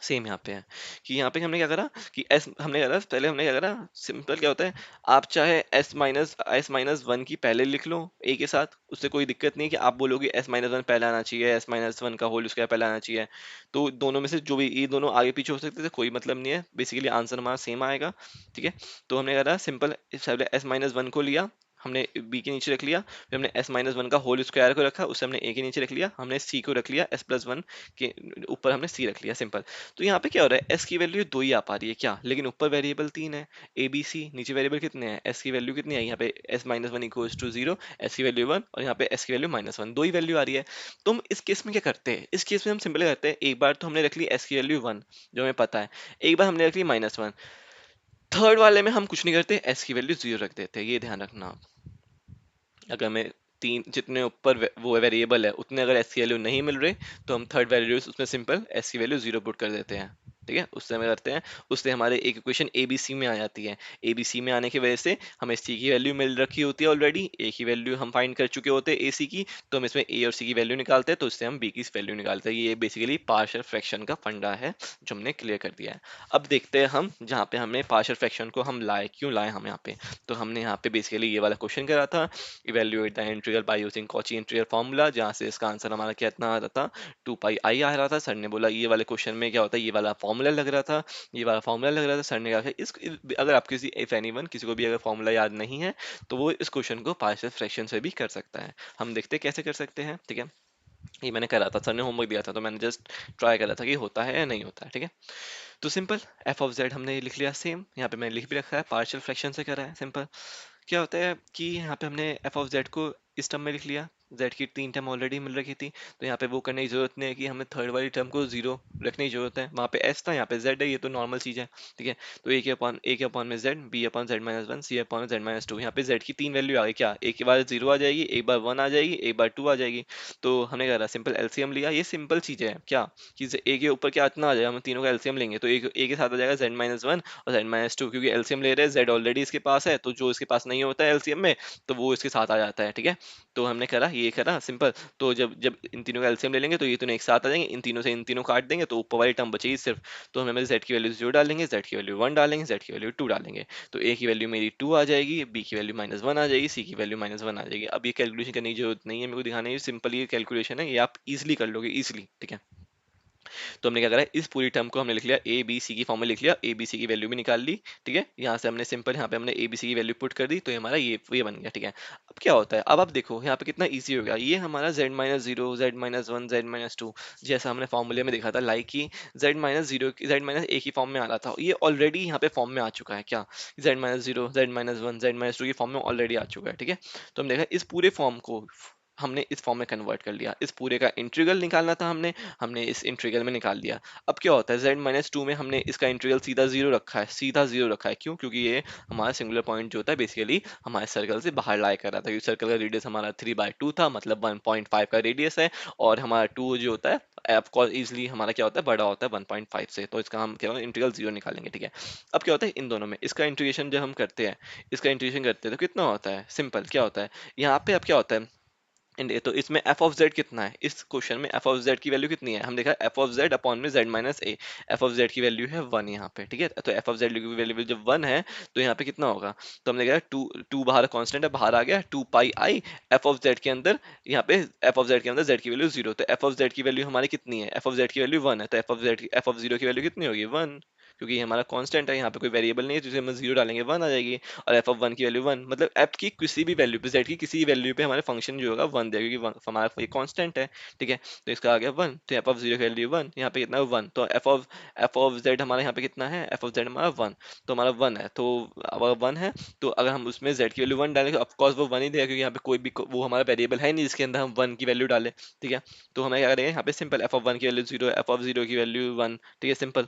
S1: सेम यहाँ पे है कि यहाँ पे हमने क्या करा कि एस हमने करा, पहले हमने क्या करा, सिंपल क्या होता है, आप चाहे एस माइनस वन की पहले लिख लो ए के साथ, उससे कोई दिक्कत नहीं है कि आप बोलोगे s-1 पहले आना चाहिए, s-1 का होल उसका पहले आना चाहिए, तो दोनों में से जो भी, ये दोनों आगे पीछे हो सकते थे, कोई मतलब नहीं है, बेसिकली आंसर हमारा सेम आएगा, ठीक है। तो हमने करा सिंपल, पहले s-1 को लिया, हमने बी के नीचे रख लिया, फिर हमने s-1 का होल स्क्वायर को रखा, उससे हमने ए के नीचे रख लिया, हमने सी को रख लिया, s+1 के ऊपर हमने सी रख लिया, सिंपल। तो यहाँ पे क्या हो रहा है, एस की वैल्यू दो ही आ पा रही है क्या, लेकिन ऊपर वेरिएबल तीन है, ए बी सी, नीचे वेरिएबल कितने हैं, एस की वैल्यू कितनी है, यहाँ पे s-1 इक्वल्स टू 0, एस की वैल्यू 1 और यहाँ पे एस की वैल्यू -1, दो ही वैल्यू आ रही है। तो हम इस केस में क्या करते हैं, इस केस में हम सिंपल करते हैं, एक बार तो हमने रख ली एस की वैल्यू 1 जो हमें पता है, एक बार हमने रख ली -1, थर्ड वाले में हम कुछ नहीं करते, एस की वैल्यू 0 रख देते हैं, ये ध्यान रखना आप। अगर हमें तीन जितने ऊपर वो वेरिएबल है उतने अगर एस की वैल्यू नहीं मिल रही, तो हम थर्ड वैल्यू उसमें सिंपल एस की वैल्यू 0 पुट कर देते हैं, ठीक है, उससे हमें करते हैं, उससे हमारे एक इक्वेशन ए बी सी में आ जाती है, ए बी सी में आने की वजह से हमें सी की वैल्यू मिल रखी होती है ऑलरेडी, ए की वैल्यू हम फाइंड कर चुके होते हैं ए सी की, तो हम इसमें ए और सी की वैल्यू निकालते हैं, तो उससे हम बी की वैल्यू निकालते हैं। ये बेसिकली पार्शियल फ्रैक्शन का फंडा है जो हमने क्लियर कर दिया है। अब देखते हैं हम जहाँ पे हमने पार्शियल फ्रैक्शन को हम लाए, क्यों लाए हम यहाँ पे, तो हमने यहाँ पे बेसिकली ये वाला क्वेश्चन करा था, evaluate the integral by using Cauchy integral formula, जहाँ से इसका आंसर हमारा कितना आ रहा था, 2 पाई आई आ रहा था। सर ने बोला ये वाले क्वेश्चन में क्या होता है, ये वाला फॉर्मूला लग रहा था, ये वाला फॉर्मूला लग रहा था, सर ने कहा कि अगर आप किसी इफ एनीवन किसी को भी अगर फॉर्मूला याद नहीं है तो वो इस क्वेश्चन को पार्शियल फ्रैक्शन से भी कर सकता है। हम देखते हैं कैसे कर सकते हैं, ठीक है। ये मैंने करा था, सर ने होमवर्क दिया था, तो मैंने जस्ट ट्राई करा था कि होता है या नहीं होता है, ठीक है। तो सिंपल एफ ऑफ जेड हमने लिख लिया सेम, यहाँ पे मैंने लिख भी रखा है, पार्शियल फ्रैक्शन से करा है, सिंपल। क्या होता है कि यहाँ पे हमने एफ ऑफ जेड को इस टर्म में लिख लिया, जेड की तीन टर्म ऑलरेडी मिल रखी थी, तो यहाँ पे वो करने की जरूरत नहीं है कि हमें थर्ड वाली टर्म को जीरो रखने की जरूरत है, वहाँ पे एस था, यहाँ पे जेड है, ये तो नॉर्मल चीज़ है, ठीक है। तो ए के अपॉन में जेड, बी अपॉन जेड-1, सी अपॉन जेड-2, यहाँ पे जेड की तीन वैल्यू आ गई, क्या एक बार जीरो आ जाएगी, एक बार वन आ जाएगी, एक बार टू आ जाएगी, तो हमने कहा सिंपल एलसीएम लिया, ये सिंपल चीज़ है क्या कि ए के ऊपर क्या इतना आ जाएगा, हम तीनों का एलसीएम लेंगे तो ए के साथ आ जाएगा जेड-1 और जेड-2, क्योंकि एलसीएम ले रहे हैं, जेड ऑलरेडी इसके पास है, तो जो इसके पास नहीं होता है एलसीएम में तो वो इसके साथ आ जाता है, ठीक है। तो हमने करा ये करा सिंपल, तो जब जब इन तीनों का एलसीएम ले लेंगे तो ये तीनों एक साथ आ जाएंगे, इन तीनों से इन तीनों काट देंगे तो ऊपर वाली टर्म बचेगी सिर्फ, तो हमें जेड की वैल्यू 0 डालेंगे, जेड की वैल्यू 1 डालेंगे, जेड की वैल्यू 2 डालेंगे, तो ए की वैल्यू मेरी 2 आ जाएगी, बी की वैल्यू -1 आ जाएगी, सी की वैल्यू -1 आ जाएगी। अब ये कैलकुलेशन करने की जरूरत नहीं है मेरे को दिखाने की, सिंपल ये कैलकुलेशन है, ये आप इजिली कर लोगे इजिली, ठीक है। तो हमने क्या करा, इस पूरी टर्म को हमने लिख लिया, ए बी सी की फॉर्म में लिख लिया, ए बी सी की वैल्यू भी निकाल ली, ठीक है। यहाँ से हमने सिंपल यहाँ पे हमने ए बी सी की वैल्यू पुट कर दी, तो ये हमारा ये बन गया, ठीक है। अब क्या होता है, अब आप देखो यहाँ पे कितना ईजी हो गया, ये हमारा z-0, z-1, z-2 जैसा हमने फॉर्मूले में देखा था, लाइक की z-0 z-a की फॉर्म में आ रहा था, ये ऑलरेडी यहाँ पे फॉर्म में आ चुका है क्या, z-0, z-1, z-2 की फॉर्म में ऑलरेडी आ चुका है, ठीक है। तो हम देखा इस पूरे फॉर्म को हमने इस फॉर्म में कन्वर्ट कर लिया, इस पूरे का इंटीग्रल निकालना था हमने, हमने इस इंटीग्रल में निकाल दिया। अब क्या होता है, z-2 में हमने इसका इंटीग्रल सीधा जीरो रखा है, सीधा जीरो रखा है, क्यों? क्योंकि ये हमारा सिंगुलर पॉइंट जो होता है बेसिकली हमारे सर्कल से बाहर लाई कर रहा था, क्योंकि सर्कल का रेडियस हमारा 3/2 था, मतलब 1.5 का रेडियस है, और हमारा 2 जो होता है ऑफ कोर्स इजिली हमारा क्या होता है, बड़ा होता है 1.5 से, तो इसका हम क्या इंटीग्रल जीरो निकालेंगे, ठीक है। अब क्या होता है इन दोनों में इसका इंटीग्रेशन जब हम करते हैं, इसका इंटीग्रेशन करते हैं तो कितना होता है, सिंपल क्या होता है यहाँ पे, अब क्या होता है तो इसमें एफ ऑफ जेड कितना है, इस क्वेश्चन में एफ ऑफ जेड की वैल्यू कितनी है, हम देखा एफ ऑफ जेड अपॉन में Z minus A, F of Z की वैल्यू है 1 यहाँ पे, ठीक है। तो एफ ऑफ जेड की वैल्यू जब 1 है तो यहाँ पे कितना होगा, तो हमने कहा टू टू बाहर कांस्टेंट है, बाहर आ गया 2 pi I F of Z के अंदर, यहाँ पे एफ ऑफ जेड के अंदर जेड की वैल्यू जीरो, तो एफ ऑफ जेड की वैल्यू हमारी कितनी है, एफ ऑफ जेड की वैल्यू 1 है, तो एफ ऑफ जीरो की वैल्यू कितनी होगी 1, क्योंकि ये हमारा कांस्टेंट है, यहाँ पे कोई वेरिएबल नहीं है, जिसे हम जीरो डालेंगे 1 आ जाएगी, और एफ ऑफ 1 की वैल्यू 1, मतलब एफ की किसी भी वैल्यू पे, जेड की किसी वैल्यू पे हमारे फंक्शन जो होगा 1 देगा, क्योंकि हमारा ये कांस्टेंट है, ठीक है। तो इसका आ गया 1, तो एफ ऑफ 0 की वैल्यू 1, यहाँ पे कितना है 1, तो एफ ऑफ जेड हमारा यहाँ पे कितना है, एफ ऑफ जेड हमारा 1, तो हमारा 1 है, तो अगर 1 है तो अगर हम उसमें जेड की वैल्यू 1 डालेंगे, ऑफकोर्स वो 1 ही देगा, क्योंकि यहाँ पे कोई भी वो हमारा वेरिएबल है नहीं जिसके अंदर हम 1 की वैल्यू डालें, ठीक है। तो हमें क्या करेंगे यहाँ पे सिंपल एफ ऑफ 1 की वैल्यू 0, एफ ऑफ 0 की वैल्यू 1, ठीक है, सिंपल।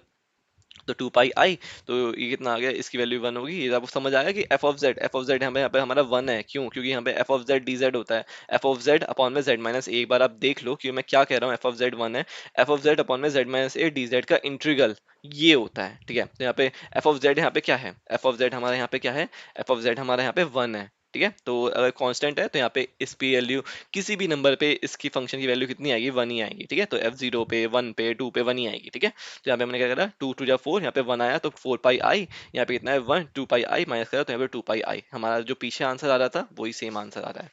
S1: तो 2 पाई आई, तो ये कितना आ गया, इसकी वैल्यू 1 होगी, ये आपको समझ आया कि एफ ऑफ जेड यहाँ पे हमारा 1 है, क्यों? क्योंकि यहाँ पे F of Z d Z होता है, एफ ऑफ जेड अपॉन में जेड माइनस, एक बार आप देख लो कि मैं क्या कह रहा हूँ, एफ ऑफ जेड 1 है, एफ ऑफ जेड अपॉन में Z minus A D z का इंटीग्रल ये होता है, ठीक है। तो यहाँ पे एफ ऑफ जेड यहाँ पे क्या है, एफ ऑफ जेड हमारा यहाँ पे क्या है, एफ ऑफ जेड हमारा यहाँ पे 1 है, ठीक है। तो अगर कांस्टेंट है तो यहाँ पे इस पी वैल्यू किसी भी नंबर पे इसकी फंक्शन की वैल्यू कितनी आएगी, 1 ही आएगी, ठीक है। तो एफ जीरो पे 1 पे 2 पे 1 ही आएगी, ठीक है। तो यहाँ पे हमने क्या करा, 2 2 जा 4, यहाँ पे 1 आया तो 4 पाई आई, यहाँ पे कितना है 1, 2 पाई आई माइनस करा तो यहाँ पे 2 पाई आई, हमारा जो पीछे आंसर आ रहा था वही सेम आंसर आ रहा है,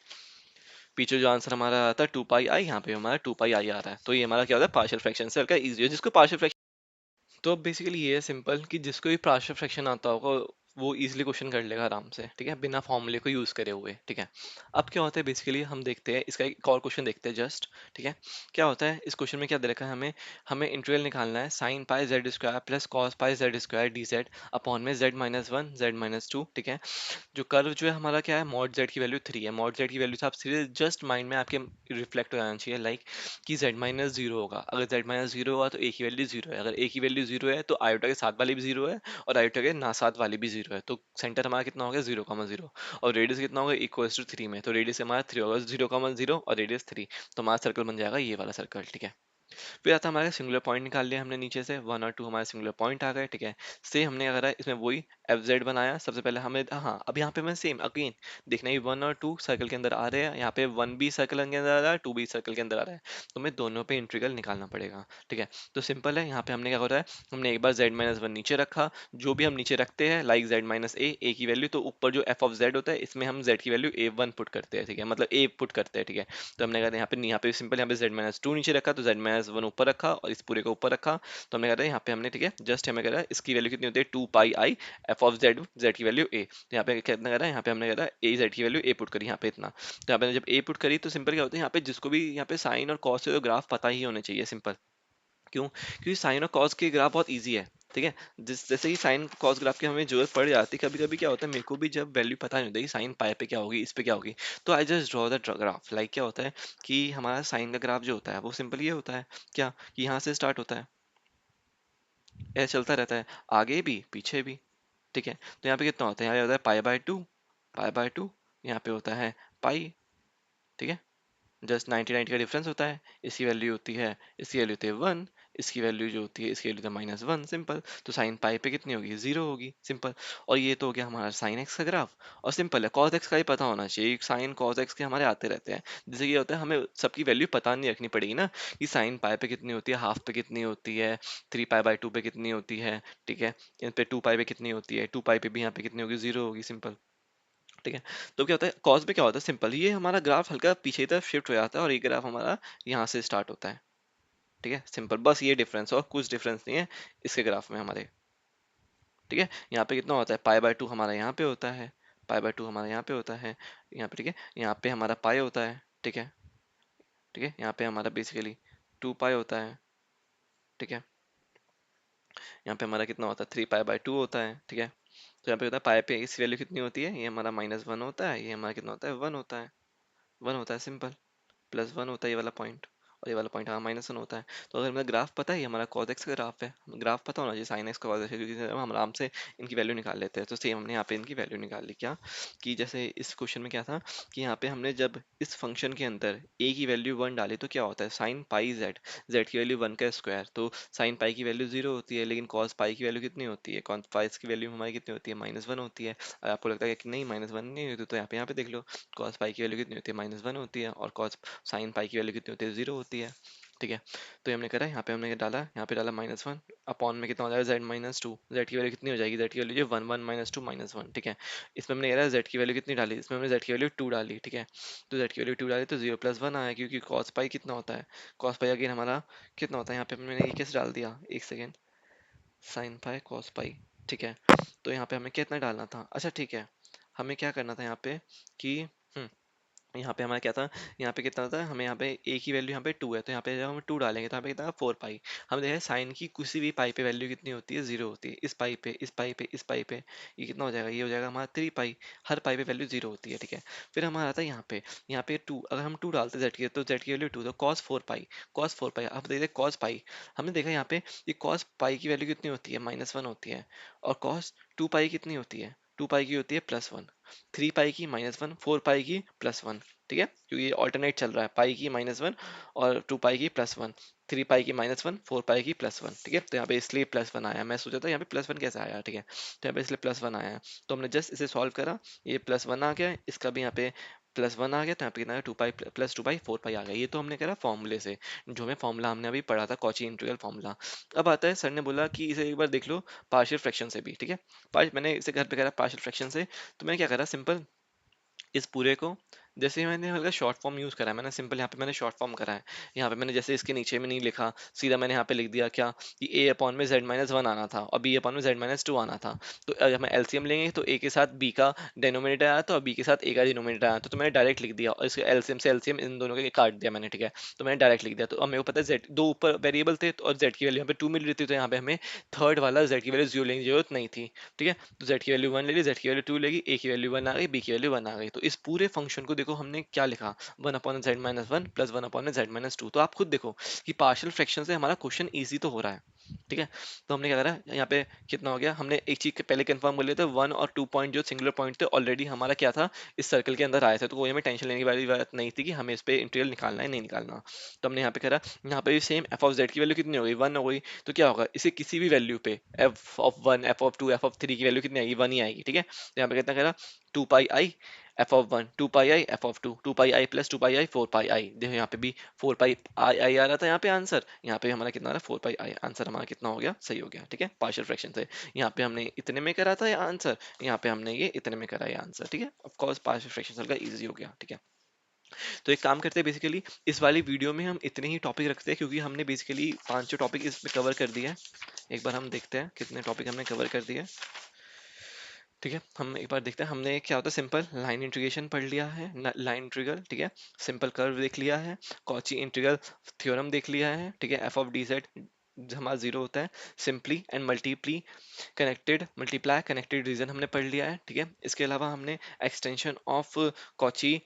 S1: पीछे जो आंसर हमारा आ रहा था 2 पाई आई, यहाँ पे हमारा 2 पाई आई आ रहा है, तो ये हमारा क्या होता है पार्शियल फ्रैक्शन से हल्का इजी है, जिसको पार्शियल फ्रैक्शन, तो अब बेसिकली ये है सिंपल कि जिसको भी पार्शियल फ्रैक्शन आता होगा वो इजीली क्वेश्चन कर लेगा आराम से, ठीक है, बिना फॉर्मूले को यूज करे हुए, ठीक है। अब क्या होता है बेसिकली हम देखते हैं इसका एक और क्वेश्चन देखते हैं जस्ट, ठीक है। क्या होता है इस क्वेश्चन में, क्या दे रखा है हमें, हमें इंटीग्रल निकालना है sine pi Z square plus cos pi Z square D Z upon में जेड-1 जेड-2, ठीक है। जो कर्व जो है हमारा क्या है, मॉड जेड की वैल्यू 3 है, मॉड जेड की वैल्यू से आप सीधे जस्ट माइंड में आपके रिफ्लेक्ट हो जाना चाहिए, लाइक कि z-0 होगा, अगर z-0 होगा तो a की वैल्यू 0 है, अगर a की वैल्यू 0 है तो आयोटा के साथ वाली भी 0 है, और आयोटा के ना साथ वाली भी 0 है, तो सेंटर हमारा कितना हो गया 0,0, और रेडियस कितना होगा इक्वल्स टू 3 में, तो रेडियस हमारा 3 होगा, 0,0 और रेडियस 3, तो हमारा सर्कल बन जाएगा ये वाला सर्कल, ठीक है। फिर आता है हमारे सिंगुलर पॉइंट निकाल लिया हमने नीचे से, 1 और 2 हमारे सिंगुलर पॉइंट आ गए, ठीक है। से हमने क्या करा इसमें वही एफ जेड बनाया सबसे पहले हमें, हाँ अब यहाँ पे मैं सेम अगेन देखना ही, 1 और 2 सर्कल के अंदर आ रहे हैं, यहाँ पे 1 भी सर्कल के अंदर आ रहा है, 2 भी सर्कल के अंदर आ रहा है, तो हमें दोनों पे इंटीग्रल निकालना पड़ेगा, ठीक है। तो सिंपल है, यहाँ पे हमने क्या करा है, हमने एक बार z-1 नीचे रखा, जो भी हम नीचे रखते हैं लाइक z-a की वैल्यू, तो ऊपर जो एफ ऑफ जेड होता है इसमें हम z की वैल्यू a1 पुट करते हैं, ठीक है, मतलब a पुट करते हैं, ठीक है। तो हमने कहा यहाँ पे सिंपल यहाँ पे z-2 नीचे रखा, तो z-1 ऊपर रखा और इस पूरे को ऊपर रखा, तो हमने कहा यहाँ पे हमने, ठीक है, जस्ट हमें कहा इसकी वैल्यू कितनी होती है 2 pi I F of Z, z की वैल्यू ए, तो यहाँ पे कितना करा, यहाँ पे हमने कहा ए जेड की वैल्यू ए पुट करी यहाँ पे इतना, तो यहाँ पे जब ए पुट करी तो सिंपल क्या होता है, यहाँ पे जिसको भी यहाँ पे साइन और कॉस के ग्राफ पता ही होने चाहिए, सिंपल, क्यों? क्योंकि साइन और कॉस के ग्राफ बहुत इजी है, ठीक है। जिस जैसे ही साइन कॉस ग्राफ की हमें जरूरत पड़ जाती है, कभी कभी क्या होता है, मेरे को भी जब वैल्यू पता नहीं होती कि साइन पाई पे क्या होगी, इस पे क्या होगी, तो I just draw the graph, like क्या होता है कि हमारा साइन का ग्राफ जो होता है वो सिंपल ये होता है क्या, कि यहाँ से स्टार्ट होता है, ऐसे चलता रहता है, आगे भी पीछे भी, ठीक है। तो यहाँ पे कितना होता है, यहाँ होता है pi by two, pi by two, यहाँ पे होता है पाई, ठीक है, जस्ट 90 90 का डिफरेंस होता है, इसकी वैल्यू होती है, इसकी वैल्यू होती है 1, इसकी वैल्यू जो होती है, इसकी वैल्यू होती है -1, सिंपल। तो साइन पाई पे कितनी होगी, 0 होगी, सिंपल। और ये तो हो गया हमारा साइन एक्स का ग्राफ, और सिंपल है कॉस एक्स का ही पता होना चाहिए, साइन कॉस एक्स के हमारे आते रहते हैं, जैसे ये होता है हमें सबकी वैल्यू पता नहीं रखनी पड़ेगी ना, कि साइन पाई पे कितनी होती है, हाफ पे कितनी होती है, 3 पाई बाय 2 पे कितनी होती है, ठीक है, इन पे 2 पाई पे कितनी होती है, 2 पाई पे भी यहाँ पे कितनी होगी, 0 होगी, सिंपल, ठीक है। तो क्या होता है कॉस पे क्या होता है, सिंपल, ये हमारा ग्राफ हल्का पीछे की तरफ शिफ्ट हो जाता है, और ये ग्राफ हमारा यहाँ से स्टार्ट होता है, ठीक है, सिंपल, बस ये डिफरेंस, और कुछ डिफरेंस नहीं है इसके ग्राफ में हमारे, ठीक है। यहाँ पे कितना होता है पाई बाय 2 हमारा यहाँ पे होता है, पाई बाय 2 हमारा यहाँ पे होता है, यहाँ पे, ठीक है, यहाँ पे हमारा पाई होता है, ठीक है, ठीक है, यहाँ पे हमारा बेसिकली 2 पाई होता है, ठीक है, यहाँ पे हमारा कितना होता है 3 पाई बाय 2 होता है, ठीक है। तो यहाँ पे होता है पाई पे इस वैल्यू कितनी होती है, ये हमारा -1 होता है, ये हमारा कितना होता है 1 होता है, 1 होता है, सिंपल। +1 होता है ये वाला पॉइंट, और ये वाला पॉइंट हाँ -1 होता है। तो अगर हमें ग्राफ पता है, ये हमारा cos x का ग्राफ है, ग्राफ पता होना चाहिए sin x का cos x, क्योंकि हम आराम से इनकी वैल्यू निकाल लेते हैं। तो सेम हमने यहाँ पे इनकी वैल्यू निकाल ली। क्या कि जैसे इस क्वेश्चन में क्या था कि यहाँ पे हमने जब इस फंक्शन के अंदर a की वैल्यू 1 डाली तो क्या होता है, sin पाई z, z की वैल्यू 1 का स्क्वायर, तो sin पाई की वैल्यू 0 होती है, लेकिन cos पाई की वैल्यू कितनी होती है, cos पाई की वैल्यू हमारी कितनी होती है, -1 होती है। अगर आपको लगता है कि नहीं -1 नहीं होती, तो यहाँ पे देख लो, cos पाई की वैल्यू कितनी होती है, -1 होती है, और cos साइन पाई की वैल्यू कितनी होती है, 0 होती है। ठीक है, तो ये हमने करा, यहाँ पे हमने डाला, यहाँ पे डाला -1 अपॉन में कितना हो जाएगा, z-2, z की वैल्यू कितनी हो जाएगी, z की वैल्यू 1 1 -2 -1। ठीक है, इसमें हमने करा z की वैल्यू कितनी डाली, इसमें हमने z की वैल्यू 2 डाली। ठीक है, तो z की वैल्यू 2 डाली तो 0 + 1 आया, क्योंकि cos पाई कितना होता है, cos पाई अगेन हमारा कितना होता है, यहाँ पे हमने ये कैसे डाल दिया, एक सेकेंड, sin पाई cos पाई। ठीक है, तो यहाँ पे हमें कितना डालना था, अच्छा ठीक है, हमें क्या करना था यहाँ पे कि यहाँ पे हमारा क्या था, यहाँ पे कितना था, हमें यहाँ पे a की वैल्यू यहाँ पे 2 है, तो यहाँ पे जब हम 2 डालेंगे तो यहाँ पे कितना 4 पाई। हम देखा साइन की किसी भी पाई पे वैल्यू कितनी होती है, 0 होती है। इस पाई पे, इस पाई पे, इस पाई पे ये कितना हो जाएगा, ये हो जाएगा हमारा 3 पाई। हर पाई पे वैल्यू 0 होती है। ठीक है, फिर हमारा आता है यहाँ पे 2, अगर हम 2 डालते जेड की, तो जेड की वैल्यू 2, तो कॉस 4 पाई, कॉस 4 पाई। अब देखते कॉस पाई, हमने देखा यहाँ पे ये कॉस पाई की वैल्यू कितनी होती है, -1 होती है, और कॉस 2 पाई कितनी होती है, 2 पाई की होती है +1, 3 पाई की -1, 4 पाई की +1। ठीक है, क्योंकि ये ऑल्टरनेट चल रहा है, पाई की -1 और 2 पाई की +1, 3 पाई की -1, 4 पाई की +1। ठीक है, तो यहाँ पे इसलिए +1 आया, मैं सोचा था यहाँ पे +1 कैसे आया। ठीक है, तो यहाँ पे इसलिए +1 आया, तो हमने जस्ट इसे सॉल्व करा, ये +1 आ गया, इसका भी यहाँ पे +1 आ गया, तो यहाँ पे कितना 2 पाई +2 पाई 4 पाई आ गया। ये तो हमने करा फॉर्मूले से, जो हमें फॉर्मूला हमने अभी पढ़ा था, कॉची इंटीग्रल फॉर्मूला। अब आता है, सर ने बोला कि इसे एक बार देख लो पार्शियल फ्रैक्शन से भी। ठीक है, मैंने इसे घर पे करा पार्शियल फ्रैक्शन से, तो मैंने क्या करा, सिंपल इस पूरे को, जैसे ही मैंने हल्का शॉर्ट फॉर्म यूज करा है, मैंने सिंपल यहाँ पे मैंने शॉर्ट फॉर्म करा है। यहाँ पे मैंने जैसे इसके नीचे में नहीं लिखा, सीधा मैंने यहाँ पे लिख दिया क्या कि a अपॉन में z-1 आना था और b अपॉन में z-2 आना था। तो अगर हम एलसीएम लेंगे तो a के साथ b का डिनोमिनेटर आया था और b के साथ a का डिनोमिनेटर आया था, तो मैंने डायरेक्ट लिख दिया और इसके एलसीएम से एलसीएम इन दोनों के काट दिया मैंने। ठीक है, तो मैंने डायरेक्ट लिख दिया। तो अब मेरे को पता है z दो ऊपर वेरिएबल थे, और z की वैल्यू यहाँ पे 2 मिल रही थी, तो यहाँ पे हमें थर्ड वाला z की वैल्यू 0 लेने की जरूरत नहीं थी। ठीक है, तो z की वैल्यू 1 ले ली, z की वैल्यू 2 लेगी, a की वैल्यू 1 आ गई, b की वैल्यू 1 आ गई। तो इस पूरे फंक्शन को देखो हमने क्या लिखा, 1/z-1 प्लस 1/z-2। तो आप खुद देखो कि पार्शियल फ्रैक्शन से हमारा क्वेश्चन इजी तो हो रहा है। ठीक है, तो हमने क्या करा, यहाँ पे कितना हो गया, हमने एक चीज के पहले कंफर्म कर लिया था, 1 और 2 पॉइंट जो सिंगुलर पॉइंट थे ऑलरेडी हमारा क्या था, इस सर्कल के अंदर आए थे, तो कोई हमें टेंशन लेने की वाली बात नहीं थी कि हमें इस पे इंटीग्रल निकालना है नहीं निकालना। तो हमने यहाँ पे करा, यहाँ पे भी सेम एफ ऑफ जेड की वैल्यू कितनी हो गई, 1 हो गई। तो क्या होगा, इसे किसी भी वैल्यू पे f(1), f(2), f(3) की वैल्यू कितनी आएगी, 1 ही आएगी। ठीक है, तो यहाँ पे कितना करा, 2 पाई आई f(1), 2 पाई आई f(2), 2 पाई आई प्लस 2 पाई आई 4 पाई आई। देखो यहाँ पे भी 4 पाई आई आई आ रहा था यहाँ पे आंसर, यहाँ पे हमारा कितना आ रहा है 4 पाई आई, आंसर हमारा कितना हो गया, सही हो गया। ठीक है, पार्शियल फ्रैक्शन से यहाँ पे हमने इतने में करा था ये आंसर, यहाँ पे हमने ये इतने में करा ये आंसर। ठीक है, ऑफ कोर्स पार्शियल फ्रैक्शन का इजी हो गया। ठीक है, तो एक काम करते हैं, बेसिकली इस वाली वीडियो में हम इतने ही टॉपिक रखते हैं, क्योंकि हमने बेसिकली 5 टॉपिक इस पे कवर कर दिए हैं। एक बार हम देखते हैं कितने टॉपिक हमने कवर कर दिए। ठीक है, हम एक बार देखते हैं हमने क्या होता है, सिंपल लाइन इंटीग्रेशन पढ़ लिया है, लाइन इंटीग्रल। ठीक है, सिंपल कर्व देख लिया है, कॉची इंटीग्रल थ्योरम देख लिया है। ठीक है, एफ ऑफ डी जेड हमारा 0 होता है, simply and multiply connected multiply connected region हमने पढ़ लिया है। ठीक है, इसके अलावा हमने extension of Cauchy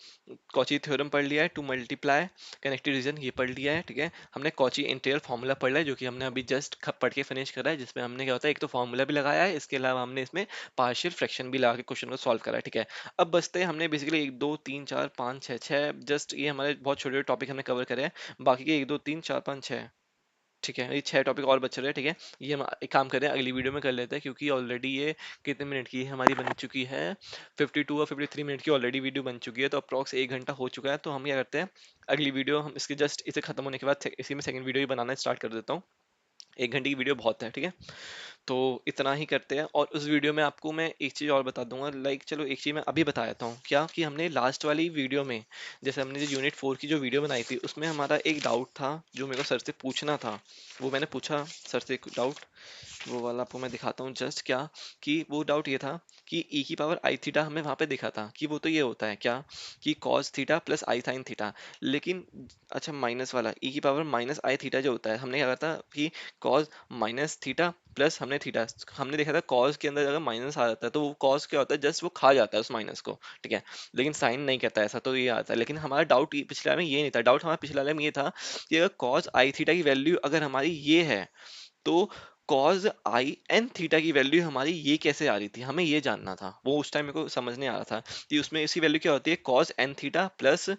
S1: Cauchy theorem पढ़ लिया है, टू मल्टीप्लाई कनेक्टेड रीजन ये पढ़ लिया है। ठीक है, हमने कॉची इंटीग्रल फार्मूला पढ़ लिया है, जो कि हमने अभी जस्ट पढ़ के फिनिश करा है, जिसमें हमने क्या होता है, एक तो फार्मूला भी लगाया है, इसके अलावा हमने इसमें पार्शियल फ्रैक्शन भी लगा के क्वेश्चन को सॉल्व करा है। ठीक है, अब बचते हैं, हमने बेसिकली 1 2 3 4 5 6 6 जस्ट ये हमारे बहुत छोटे छोटे टॉपिक हमने कवर करे हैं, बाकी के 1 2 3 4 5 6। ठीक है, ये 6 टॉपिक और बच रहे हैं। ठीक है, ये हम एक काम करें, अगली वीडियो में कर लेते हैं, क्योंकि ऑलरेडी ये कितने मिनट की है हमारी बन चुकी है, 52 और 53 मिनट की ऑलरेडी वीडियो बन चुकी है, तो अप्रॉक्स 1 घंटा हो चुका है। तो हम क्या करते हैं, अगली वीडियो हम इसके जस्ट इसे खत्म होने के बाद इसी में सेकंड वीडियो ही बनाना स्टार्ट कर देता हूँ। 1 घंटे की वीडियो बहुत है। ठीक है, तो इतना ही करते हैं, और उस वीडियो में आपको मैं एक चीज़ और बता दूंगा, लाइक चलो एक चीज़ मैं अभी बता देता हूँ, क्या कि हमने लास्ट वाली वीडियो में, जैसे हमने जो यूनिट 4 की जो वीडियो बनाई थी, उसमें हमारा एक डाउट था जो मेरे को सर से पूछना था, वो मैंने पूछा सर से एक डाउट, वो वाला आपको मैं दिखाता हूँ जस्ट। क्या कि वो डाउट ये था कि ई की पावर आई थीटा हमें वहाँ पे दिखा था कि वो तो ये होता है क्या कि कॉस थीटा प्लस आई साइन थीटा, लेकिन अच्छा माइनस वाला ई की पावर माइनस आई थीटा जो होता है, हमने क्या कहा था कि कॉस माइनस थीटा प्लस हमने थीटा, हमने देखा था कॉस के अंदर अगर माइनस आ जाता है तो वो कॉस क्या होता है, जस्ट वो खा जाता है उस माइनस को, ठीक है। लेकिन साइन नहीं कहता ऐसा, तो ये आता है। लेकिन हमारा डाउट पिछले वाले में ये नहीं था, डाउट हमारा पिछले वाले में ये था कि अगर कॉस आई थीटा की वैल्यू अगर हमारी ये है, तो कॉज आई एन थीटा की वैल्यू हमारी ये कैसे आ रही थी, हमें ये जानना था। वो उस टाइम मेरे को समझ नहीं आ रहा था कि उसमें इसकी वैल्यू क्या होती है, cos n theta plus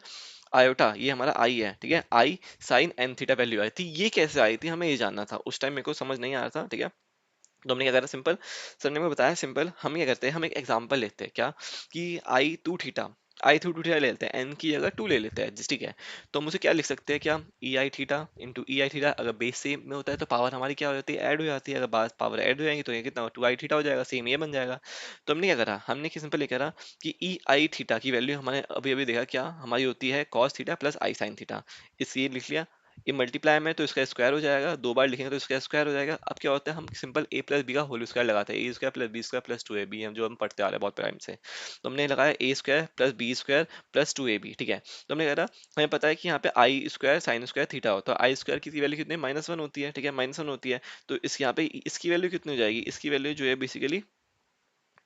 S1: iota, ये हमारा आई है, ठीक है, i sine n theta value i थी, ये कैसे आई थी, हमें ये जानना था। उस टाइम मेरे को समझ नहीं आ रहा था, ठीक है। तो हमने क्या करा, सिंपल, सर ने मेरे को बताया सिंपल, हम क्या करते हैं, हम एक एग्जांपल लेते हैं क्या, कि i two theta, i two theta ले लेते हैं, एन की जगह टू ले लेते हैं, जिस ठीक है। तो हम उसे क्या लिख सकते हैं, क्या ई आई थीटा इंटू ई आई थीटा, अगर बेस सेम में होता है तो पावर हमारी क्या हो जाती है, ऐड हो जाती है, अगर बात पावर ऐड हो जाएगी तो ये कितना टू आई थीटा हो जाएगा, सेम ये बन जाएगा। तो हमने क्या करा, हमने क्या सिंपल ये करा कि ई आई थीटा की वैल्यू हमारे अभी अभी देखा क्या हमारी होती है, कॉस थीटा प्लस आई साइन थीटा, इसलिए लिख लिया। ये मल्टीप्लाई में तो इसका स्क्वायर हो जाएगा, दो बार लिखेंगे तो इसका स्क्वायर हो जाएगा। अब क्या होता है, हम सिंपल ए प्लस बी का होल स्क्वायर लगाते हैं, a square plus b square plus two a b, हम जो हम पढ़ते आ रहे हैं बहुत टाइम से। तो हमने लगाया a square plus b square plus two a b, ठीक है। तो हमने कहा हमें पता है कि यहाँ पे आई स्क्वायर साइन स्क्वायर थीटा होता है, आई स्क्वायर की वैल्यू कितनी, माइनस वन होती है, ठीक है, माइनस वन होती है। तो इस यहाँ पे इसकी वैल्यू कितनी हो जाएगी, इसकी वैल्यू जो है बेसिकली,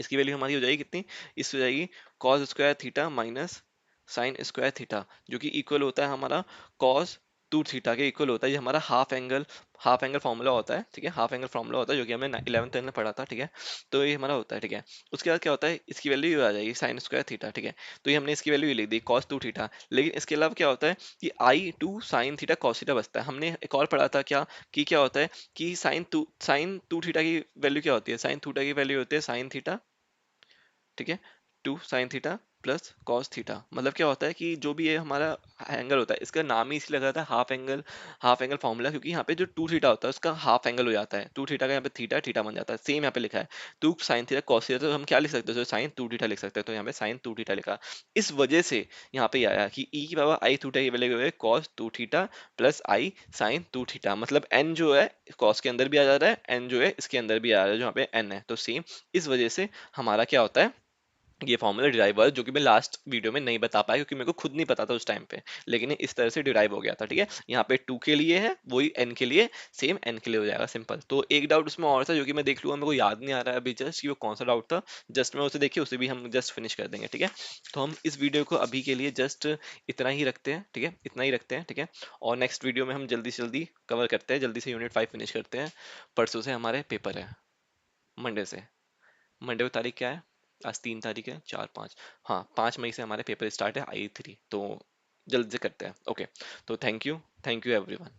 S1: इसकी वैल्यू हमारी हो जाएगी कितनी, इसकी हो जाएगी cos square theta minus sine square theta, जो कि इक्वल होता है हमारा कॉस टू थीटा के इक्वल होता है। ये हमारा हाफ एंगल फॉर्मूला होता है, ठीक है, हाफ एंगल फॉर्मूला होता है जो कि हमने 11th में पढ़ा था, ठीक है। तो ये हमारा होता है, ठीक है। उसके बाद क्या होता है, इसकी वैल्यू आ जाएगी साइन स्क्वायर थीटा, ठीक है। तो ये हमने इसकी वैल्यू लिख दी कॉस टू थीटा। लेकिन इसके अलावा क्या होता है कि i two sine theta cos theta बचता है। हमने एक और पढ़ा था क्या, कि क्या होता है कि साइन टू थीटा की वैल्यू क्या होती है, साइन थीटा की वैल्यू होती है साइन थीटा, ठीक है, two sine theta plus cos theta. मतलब क्या होता है कि जो भी ये हमारा एंगल होता है, इसका नाम ही इसलिए लगा था हाफ एंगल फॉर्मूला, क्योंकि यहाँ पे जो टू थीटा होता है उसका हाफ एंगल हो जाता है, टू थीटा का यहाँ पे थीटा थीटा बन जाता है, सेम यहाँ पे लिखा है two sine theta cos theta, तो हम क्या लिख सकते हैं, साइन टू थीटा लिख सकते हैं, तो यहाँ पे साइन टू थीटा लिखा। इस वजह से यहाँ पे आया कि ई की पावर आई थीटा की वैल्यू है cos two theta plus I sign to theta, मतलब एन जो है कॉस के अंदर भी आ जा रहा है, एन जो है इसके अंदर भी आ रहा है, जो यहाँ पे एन है, तो सेम इस वजह से हमारा क्या होता है, ये फॉर्मूला डिराइव हुआ है, जो कि मैं लास्ट वीडियो में नहीं बता पाया क्योंकि मेरे को खुद नहीं पता था उस टाइम पे, लेकिन ये इस तरह से डिराइव हो गया था, ठीक है। यहाँ पे टू के लिए है वही एन के लिए, सेम एन के लिए हो जाएगा, सिंपल। तो एक डाउट उसमें और था जो कि मैं देख लूंगा, मेरे को याद नहीं आ रहा है अभी जस्ट कि वो कौन सा डाउट था, जस्ट मैं उसे देखिए उसे भी हम जस्ट फिनिश कर देंगे, ठीक है। तो हम इस वीडियो को अभी के लिए जस्ट इतना ही रखते हैं, ठीक है, इतना ही रखते हैं, ठीक है। और नेक्स्ट वीडियो में हम जल्दी से जल्दी कवर करते हैं, जल्दी से यूनिट 5 फिनिश करते हैं। परसों से हमारे पेपर है, मंडे से। मंडे को तारीख क्या है, आज 3 तारीख है, 4 5, हाँ 5 मई से हमारे पेपर स्टार्ट है आई 3, तो जल्द से करते हैं, ओके। तो थैंक यू एवरीवन।